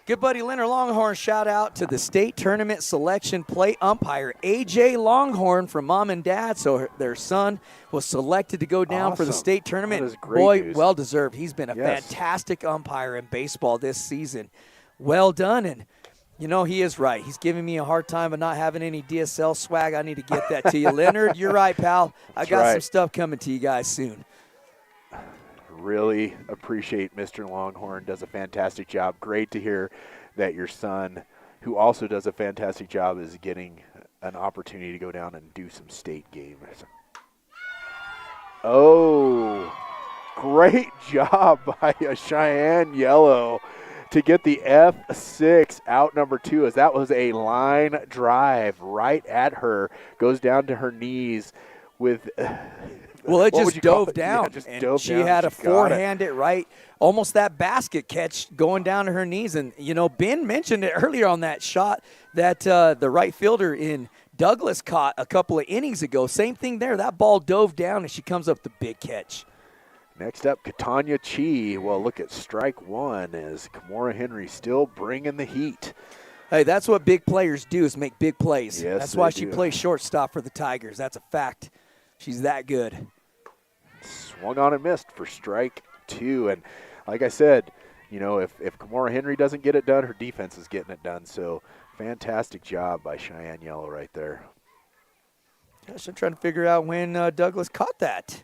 Good buddy Leonard Longhorn, shout out to the state tournament selection plate umpire, A.J. Longhorn from mom and dad. So their son was selected to go down for the state tournament. That is great Boy, news. well deserved. He's been a fantastic umpire in baseball this season. Well done, and he is right. He's giving me a hard time of not having any DSL swag. I need to get that to you, Leonard. You're right, pal. I got some stuff coming to you guys soon. Really appreciate Mr. Longhorn. Does a fantastic job. Great to hear that your son, who also does a fantastic job, is getting an opportunity to go down and do some state games. Oh, great job by Cheyenne Yellow to get the F6 out number 2, as that was a line drive right at her. Goes down to her knees with well, it just dove down, yeah, and she had a forehand it right, almost that basket catch going down to her knees. And, Ben mentioned it earlier on that shot that the right fielder in Douglas caught a couple of innings ago. Same thing there. That ball dove down, and she comes up the big catch. Next up, Katanya Chi. Well, look at strike one as Kimora Henry still bringing the heat. Hey, that's what big players do, is make big plays. Yes, that's why she plays shortstop for the Tigers. That's a fact. She's that good. Swung on and missed for strike two. And like I said, if Kimora Henry doesn't get it done, her defense is getting it done. So fantastic job by Cheyenne Yellow right there. Gosh, I'm trying to figure out when Douglas caught that.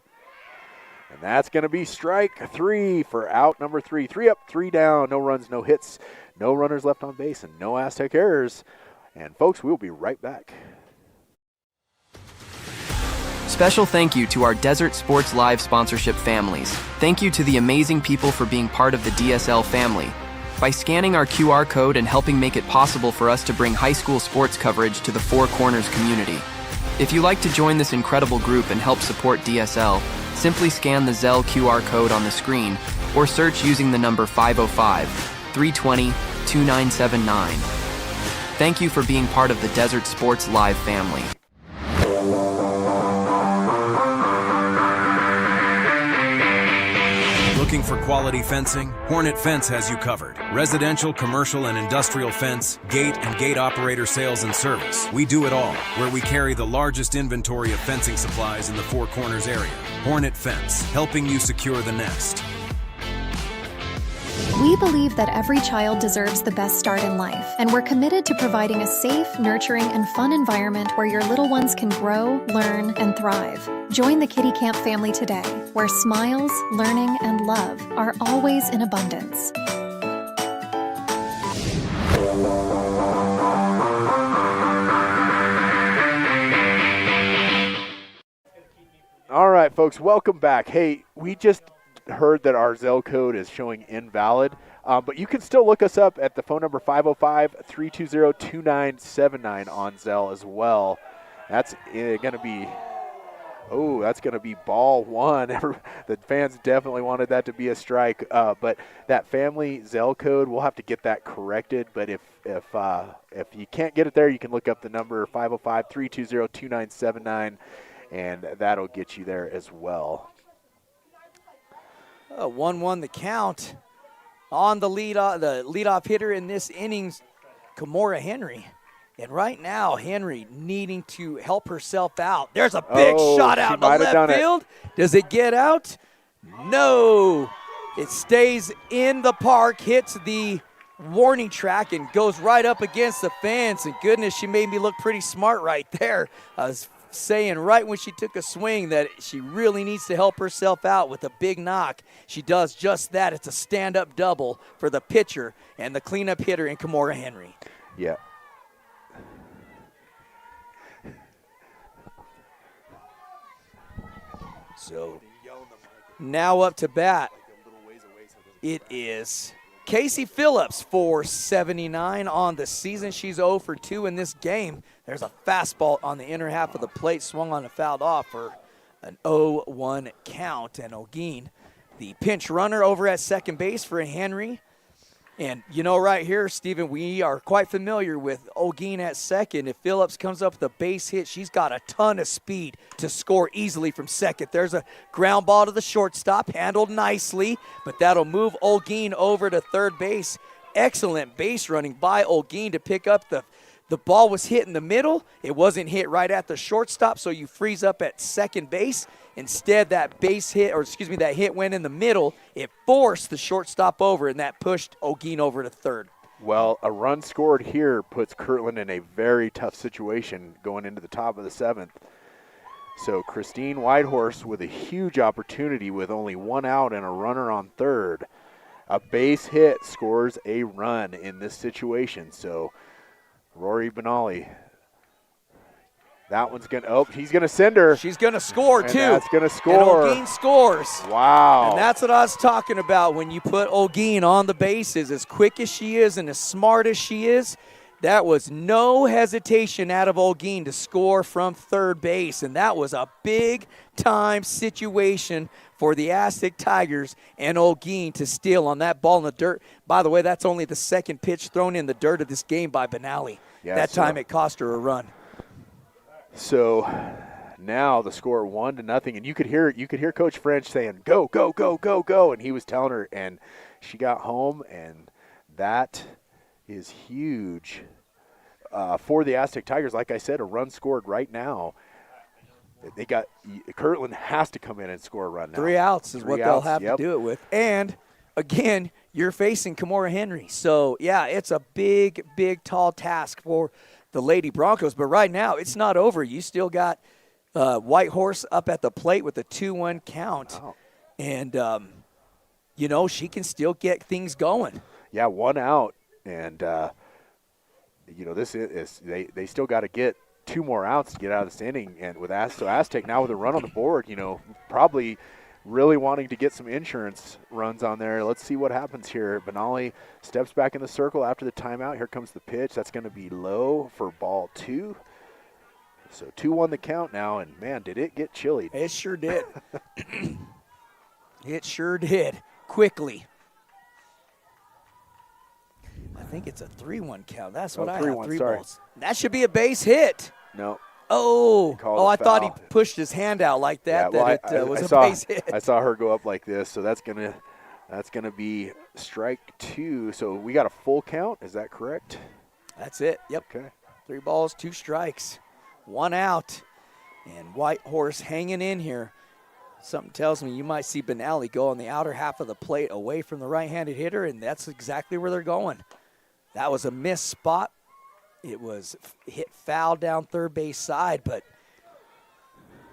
And that's going to be strike three for out number 3. 3 up, 3 down, no runs, no hits, no runners left on base, and no Aztec errors. And folks, we'll be right back. Special thank you to our Desert Sports Live sponsorship families. Thank you to the amazing people for being part of the DSL family. By scanning our QR code and helping make it possible for us to bring high school sports coverage to the Four Corners community. If you like to join this incredible group and help support DSL, simply scan the Zelle QR code on the screen or search using the number 505-320-2979. Thank you for being part of the Desert Sports Live family. Looking for quality fencing? Hornet Fence has you covered. Residential, commercial, and industrial fence, gate, and gate operator sales and service. We do it all, where we carry the largest inventory of fencing supplies in the Four Corners area. Hornet Fence, helping you secure the nest. We believe that every child deserves the best start in life, and we're committed to providing a safe, nurturing, and fun environment where your little ones can grow, learn, and thrive. Join the Kitty Camp family today, where smiles, learning, and love are always in abundance. All right, folks, welcome back. Hey, we just heard that our Zelle code is showing invalid, but you can still look us up at the phone number 505-320-2979 on Zelle as well. That's going to be, that's going to be ball one. The fans definitely wanted that to be a strike, but that family Zelle code, we'll have to get that corrected. But if you can't get it there, you can look up the number 505-320-2979, and that'll get you there as well. 1-1 the count on the leadoff hitter in this innings, Kimora Henry. And right now, Henry needing to help herself out. There's a big shot she out in the might have done left it. field. Does it get out? No. It stays in the park, hits the warning track, and goes right up against the fence. And goodness, she made me look pretty smart right there. I was saying right when she took a swing that she really needs to help herself out with a big knock. She does just that. It's a stand-up double for the pitcher and the cleanup hitter in Kimora Henry. Yeah. So now up to bat, it is Casey Phillips for 79 on the season. She's 0 for 2 in this game. There's a fastball on the inner half of the plate, swung on and fouled off for an 0-1 count. And O'Gean, the pinch runner over at second base for Henry. And you know, right here, Stephen, we are quite familiar with O'Gean at second. If Phillips comes up with a base hit, she's got a ton of speed to score easily from second. There's a ground ball to the shortstop, handled nicely, but that'll move O'Gean over to third base. Excellent base running by O'Gean to pick up the ball was hit in the middle. It wasn't hit right at the shortstop, so you freeze up at second base. Instead, that that hit went in the middle. It forced the shortstop over, and that pushed O'Gean over to third. Well, a run scored here puts Kirtland in a very tough situation going into the top of the 7th. So Christine Whitehorse with a huge opportunity with only 1 out and a runner on third. A base hit scores a run in this situation. So Rory Benally, that one's going to, he's going to send her. She's going to score, too. That's going to score. And O'Gean scores. Wow. And that's what I was talking about when you put O'Gean on the bases. As quick as she is and as smart as she is, that was no hesitation out of O'Gean to score from third base. And that was a big-time situation for the Aztec Tigers and O'Gean to steal on that ball in the dirt. By the way, that's only the second pitch thrown in the dirt of this game by Benally. Yeah, time it cost her a run. So now the score 1-0, and you could hear Coach French saying, "Go, go, go, go, go," and he was telling her, and she got home, and that is huge for the Aztec Tigers. Like I said, a run scored right now. They got Kirtland has to come in and score a run now. 3 outs is what they'll have to do it with, and again, you're facing Kimora Henry, so yeah, it's a big, big, tall task for the Lady Broncos, but right now it's not over. You still got Whitehorse up at the plate with a 2-1 count, and she can still get things going. Yeah, 1 out, and this is they still got to get 2 more outs to get out of this inning, and with Aztec now with a run on the board, probably really wanting to get some insurance runs on there. Let's see what happens here. Benally steps back in the circle after the timeout. Here comes the pitch. That's going to be low for ball 2. So 2-1 the count now, and man, did it get chilly. It sure did. It sure did. Quickly. I think it's a 3-1 count. That's what I have. 3 sorry. balls. That should be a base hit. No. I thought he pushed his hand out like that. Yeah, it was a base hit. I saw her go up like this, so that's gonna be strike 2. So we got a full count. Is that correct? That's it. Yep. Okay. 3 balls, 2 strikes, 1 out, and Whitehorse hanging in here. Something tells me you might see Benally go on the outer half of the plate away from the right-handed hitter, and that's exactly where they're going. That was a missed spot. It was hit foul down third base side, but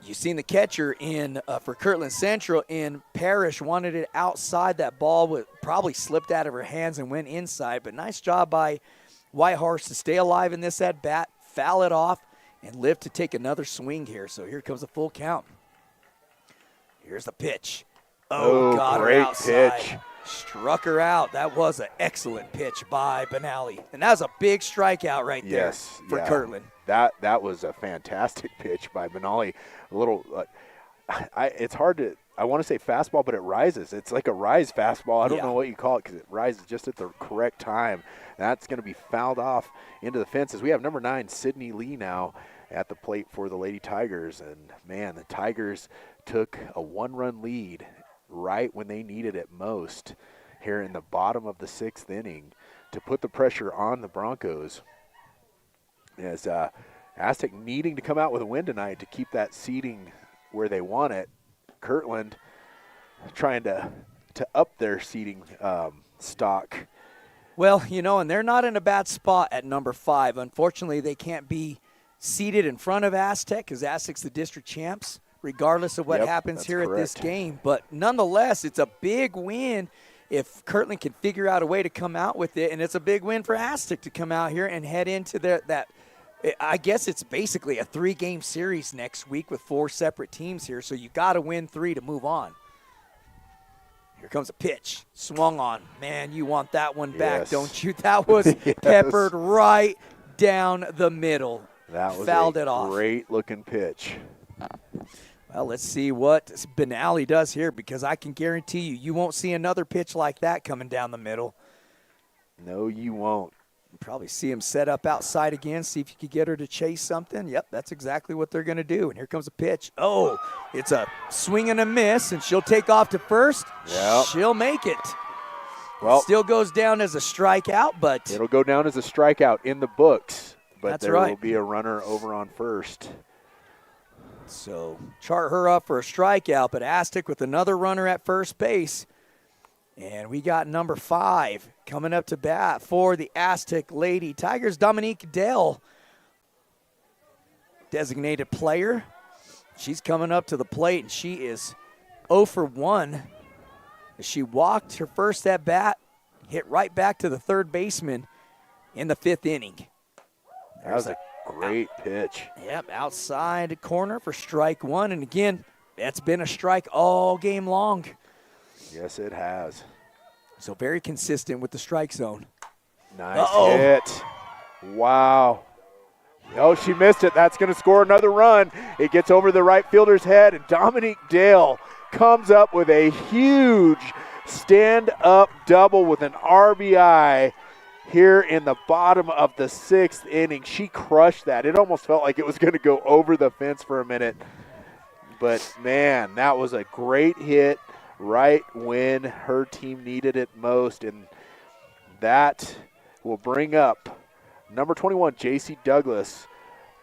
you seen the catcher in for Kirtland Central in Parrish wanted it outside. That ball probably slipped out of her hands and went inside, but nice job by Whitehorse to stay alive in this at bat, foul it off, and live to take another swing here. So here comes a full count. Here's the pitch. Got great her outside. pitch. Struck her out. That was an excellent pitch by Benally. And that was a big strikeout right there for Kirtland. That was a fantastic pitch by Benally. A little, it's hard to, I want to say fastball, but it rises. It's like a rise fastball. I don't know what you call it because it rises just at the correct time. That's going to be fouled off into the fences. We have number 9, Sydney Lee now at the plate for the Lady Tigers. And, man, the Tigers took a 1-run lead right when they needed it most here in the bottom of the 6th inning to put the pressure on the Broncos. as Aztec needing to come out with a win tonight to keep that seeding where they want it. Kirtland trying to up their seeding stock. Well, and they're not in a bad spot at number 5. Unfortunately, they can't be seated in front of Aztec because Aztec's the district champs, regardless of what happens here at this game. But nonetheless, it's a big win if Kirtland can figure out a way to come out with it, and it's a big win for Aztec to come out here and head into that. I guess it's basically a 3-game series next week with 4 separate teams here, so you got to win 3 to move on. Here comes a pitch. Swung on. Man, you want that one back, don't you? That was peppered right down the middle. That was Fouled a it off. great-looking pitch. Well, let's see what Benally does here, because I can guarantee you won't see another pitch like that coming down the middle. No, you won't. Probably see him set up outside again, see if you could get her to chase something. Yep, that's exactly what they're going to do. And here comes a pitch. Oh, it's a swing and a miss, and she'll take off to first. Yep. She'll make it. Well, still goes down as a strikeout, but it'll go down as a strikeout in the books, but that's there right. will be a runner over on first. So chart her up for a strikeout, but Aztec with another runner at first base. And we got number 5 coming up to bat for the Aztec Lady Tigers, Dominique Dell, designated player. She's coming up to the plate, and she is 0 for 1. She walked her first at bat, hit right back to the third baseman in the 5th inning. That was a great pitch. Yep, outside corner for strike 1. And again, that's been a strike all game long. Yes, it has. So very consistent with the strike zone. Nice hit. Wow. Oh, she missed it. That's going to score another run. It gets over the right fielder's head, and Dominique Dale comes up with a huge stand-up double with an RBI here in the bottom of the 6th inning. She crushed that. It almost felt like it was going to go over the fence for a minute. But, man, that was a great hit right when her team needed it most. And that will bring up number 21, J.C. Douglas,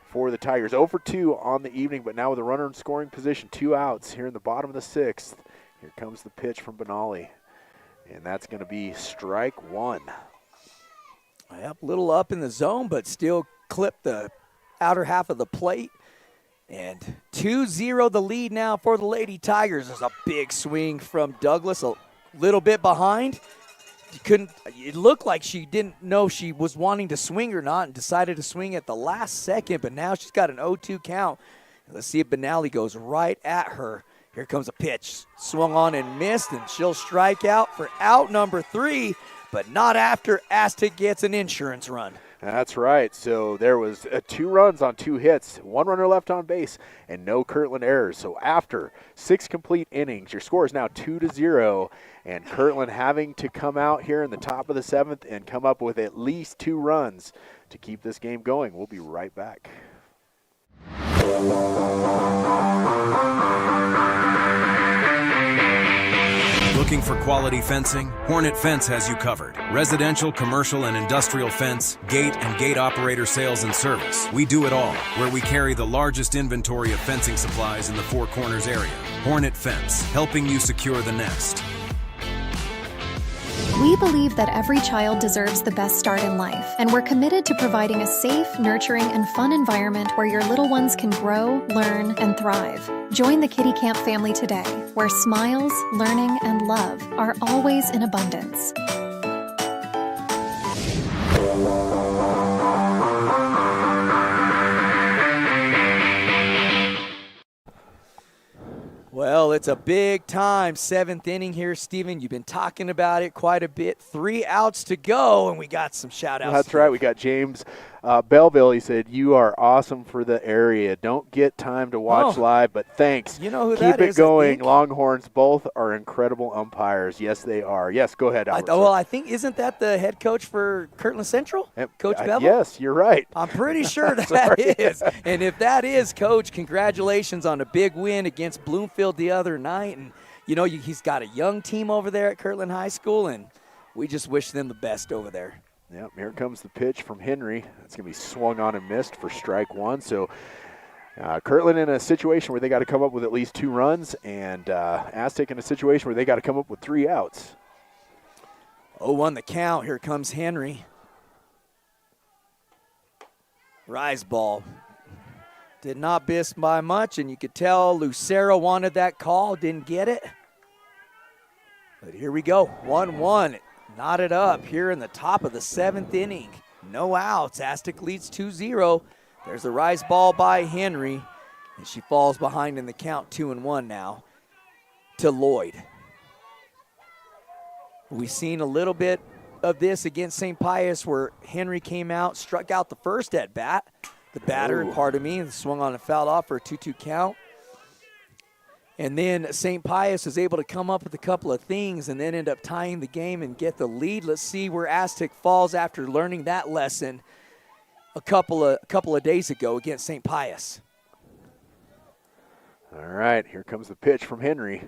for the Tigers. 0 for 2 on the evening, but now with a runner in scoring position, 2 outs here in the bottom of the 6th. Here comes the pitch from Benally, and that's going to be strike 1. Yep, a little up in the zone, but still clipped the outer half of the plate. And 2-0 the lead now for the Lady Tigers. There's a big swing from Douglas, a little bit behind. It looked like she didn't know she was wanting to swing or not and decided to swing at the last second, but now she's got an 0-2 count. Let's see if Benally goes right at her. Here comes a pitch. Swung on and missed, and she'll strike out for out number 3, but not after Aztec gets an insurance run. That's right. So there was 2 runs on 2 hits, 1 runner left on base, and no Kirtland errors. So after 6 complete innings, your score is now 2-0, and Kirtland having to come out here in the top of the 7th and come up with at least 2 runs to keep this game going. We'll be right back. Looking for quality fencing? Hornet Fence has you covered. Residential, commercial, and industrial fence, gate, and gate operator sales and service. We do it all, where we carry the largest inventory of fencing supplies in the Four Corners area. Hornet Fence, helping you secure the nest. We believe that every child deserves the best start in life, and we're committed to providing a safe, nurturing, and fun environment where your little ones can grow, learn, and thrive. Join the Kitty Camp family today, where smiles, learning, and love are always in abundance. Well, it's a big time 7th inning here, Steven. You've been talking about it quite a bit. 3 outs to go, and we got some shout-outs. That's right. We got James Belleville. He said, "You are awesome for the area. Don't get time to watch live, but thanks. You know who Keep that is, it I going. think? Longhorns both are incredible umpires." Yes, they are. Yes, go ahead, Albert. I think, isn't that the head coach for Kirtland Central? Coach Bevel? Yes, you're right. I'm pretty sure that is. And if that is, Coach, congratulations on a big win against Bloomfield the other night. And, he's got a young team over there at Kirtland High School, and we just wish them the best over there. Yep, here comes the pitch from Henry. It's going to be swung on and missed for strike one. So Kirtland in a situation where they got to come up with at least 2 runs, and Aztec in a situation where they got to come up with 3 outs. 0-1 the count. Here comes Henry. Rise ball. Did not miss by much, and you could tell Lucero wanted that call, didn't get it. But here we go, 1-1. Knotted up here in the top of the 7th inning. No outs. Aztec leads 2-0. There's the rise ball by Henry, and she falls behind in the count, 2-1 now to Lloyd. We've seen a little bit of this against St. Pius where Henry came out, struck out the first at bat. The batter, pardon me, swung on and fouled off for a 2-2 count. And then St. Pius is able to come up with a couple of things and then end up tying the game and get the lead. Let's see where Aztec falls after learning that lesson a couple of days ago against St. Pius. All right, here comes the pitch from Henry.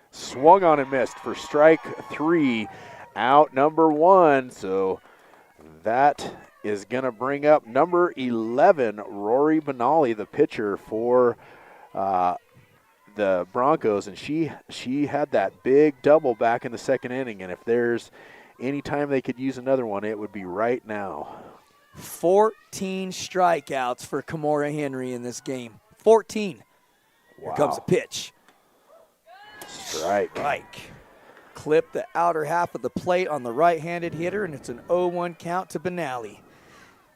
Swung on and missed for strike 3, out number 1. So that is going to bring up number 11, Rory Benali, the pitcher for the Broncos, and she had that big double back in the 2nd inning, and if there's any time they could use another one, it would be right now. 14 strikeouts for Kimora Henry in this game. 14. Wow. Here comes a pitch. Strike. Clip the outer half of the plate on the right-handed hitter, and it's an 0-1 count to Benali.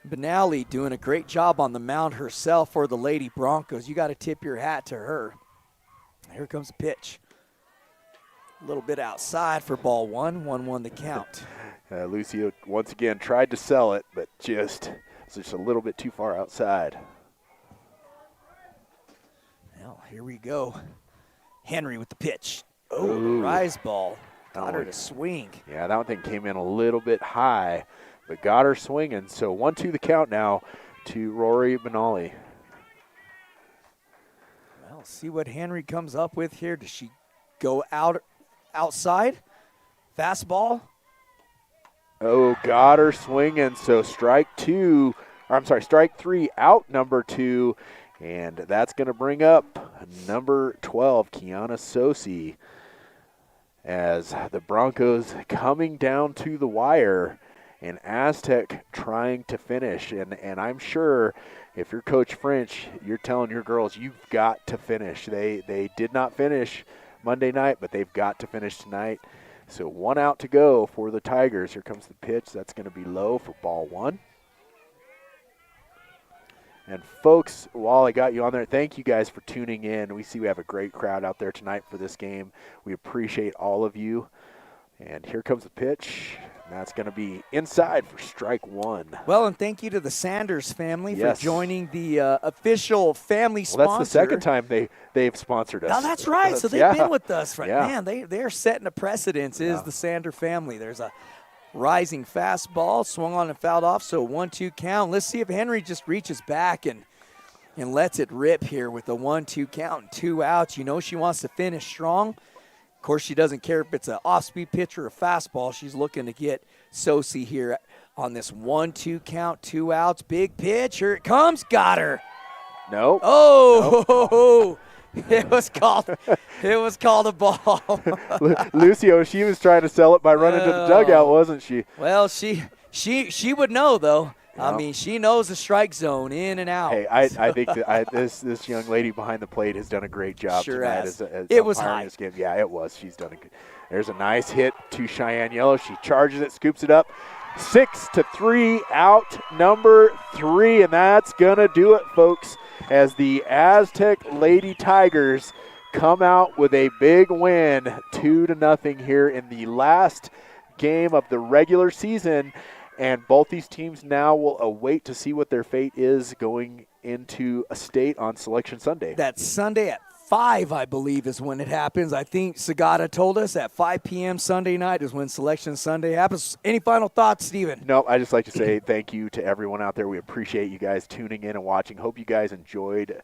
Benali doing a great job on the mound herself for the Lady Broncos. You got to tip your hat to her. Here comes a pitch. A little bit outside for ball 1. 1-1 the count. Lucio once again tried to sell it, but just a little bit too far outside. Well, here we go. Henry with the pitch. Oh, rise ball. Got her to swing. Yeah, that one thing came in a little bit high, but got her swinging. So 1-2 the count now to Rory Benali. Well, see what Henry comes up with here. Does she go outside? Fastball. Oh, got her swinging. So strike 3, out number 2. And that's going to bring up number 12, Kiana Sosi, as the Broncos coming down to the wire and Aztec trying to finish. And I'm sure if you're Coach French, you're telling your girls, you've got to finish. They did not finish Monday night, but they've got to finish tonight. So 1 out to go for the Tigers. Here comes the pitch. That's going to be low for ball 1. And folks, while I got you on there, thank you guys for tuning in. We see we have a great crowd out there tonight for this game. We appreciate all of you. And here comes the pitch. And that's going to be inside for strike 1. Well, and thank you to the Sanders family for joining the official family sponsor. Well, that's the second time they've sponsored us. Oh, that's right. So they've been with us. Right? Yeah. Man, they're setting a precedence, is the Sander family. There's a rising fastball, swung on and fouled off, so 1-2 count. Let's see if Henry just reaches back and lets it rip here with the 1-2 count and 2 outs. You know she wants to finish strong. Of course, she doesn't care if it's an off-speed pitch or a fastball. She's looking to get Sosi here on this 1-2 count, 2 outs. Big pitch, here it comes, got her. No. Oh, nope. It was called a ball. Lucio, she was trying to sell it by running to the dugout, wasn't she? Well, she would know, though. No. I mean, she knows the strike zone in and out. Hey, I think that this young lady behind the plate has done a great job tonight. As it was high. This game. Yeah, it was. She's done a good. There's a nice hit to Cheyenne Yellow. She charges it, scoops it up. 6-3, out number 3, and that's going to do it, folks, as the Aztec Lady Tigers come out with a big win, 2-0 here in the last game of the regular season. And both these teams now will await to see what their fate is going into a state on Selection Sunday. That's Sunday at 5, I believe, is when it happens. I think Sagata told us at 5 p.m. Sunday night is when Selection Sunday happens. Any final thoughts, Steven? No, I just like to say thank you to everyone out there. We appreciate you guys tuning in and watching. Hope you guys enjoyed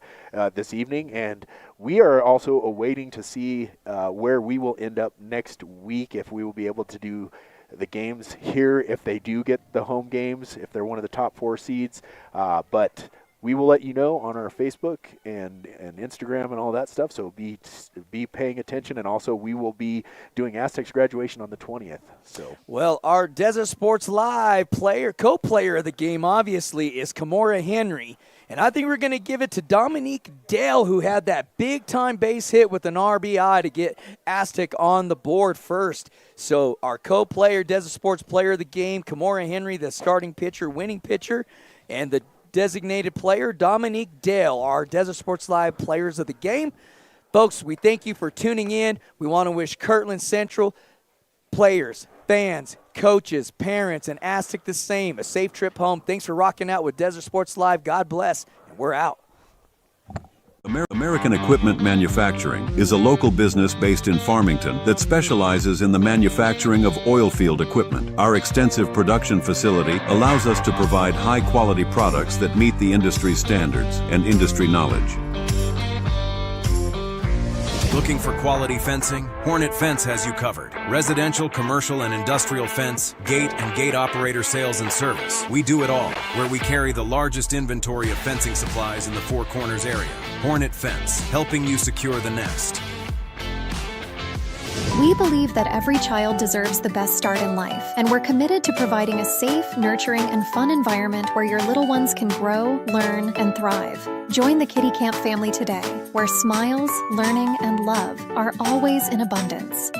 this evening. And we are also awaiting to see where we will end up next week, if we will be able to do the games here if they do get the home games, if they're one of the top 4 seeds. But we will let you know on our Facebook and Instagram and all that stuff, so be paying attention. And also we will be doing Aztecs graduation on the 20th. So, well, our Desert Sports Live co-player of the game, obviously, is Kimora Henry. And I think we're going to give it to Dominique Dale, who had that big-time base hit with an RBI to get Aztec on the board first. So our co-player, Desert Sports Player of the game, Kimora Henry, the starting pitcher, winning pitcher, and the designated player, Dominique Dale, our Desert Sports Live players of the game. Folks, we thank you for tuning in. We want to wish Kirtland Central players, fans, coaches, parents, and Aztec the same a safe trip home. Thanks for rocking out with Desert Sports Live. God bless, and we're out. American Equipment Manufacturing is a local business based in Farmington that specializes in the manufacturing of oil field equipment. Our extensive production facility allows us to provide high-quality products that meet the industry standards and industry knowledge. Looking for quality fencing? Hornet Fence has you covered. Residential, commercial, and industrial fence, gate, and gate operator sales and service. We do it all, where we carry the largest inventory of fencing supplies in the Four Corners area. Hornet Fence, helping you secure the nest. We believe that every child deserves the best start in life, and we're committed to providing a safe, nurturing, and fun environment where your little ones can grow, learn, and thrive. Join the Kitty Camp family today, where smiles, learning, and love are always in abundance.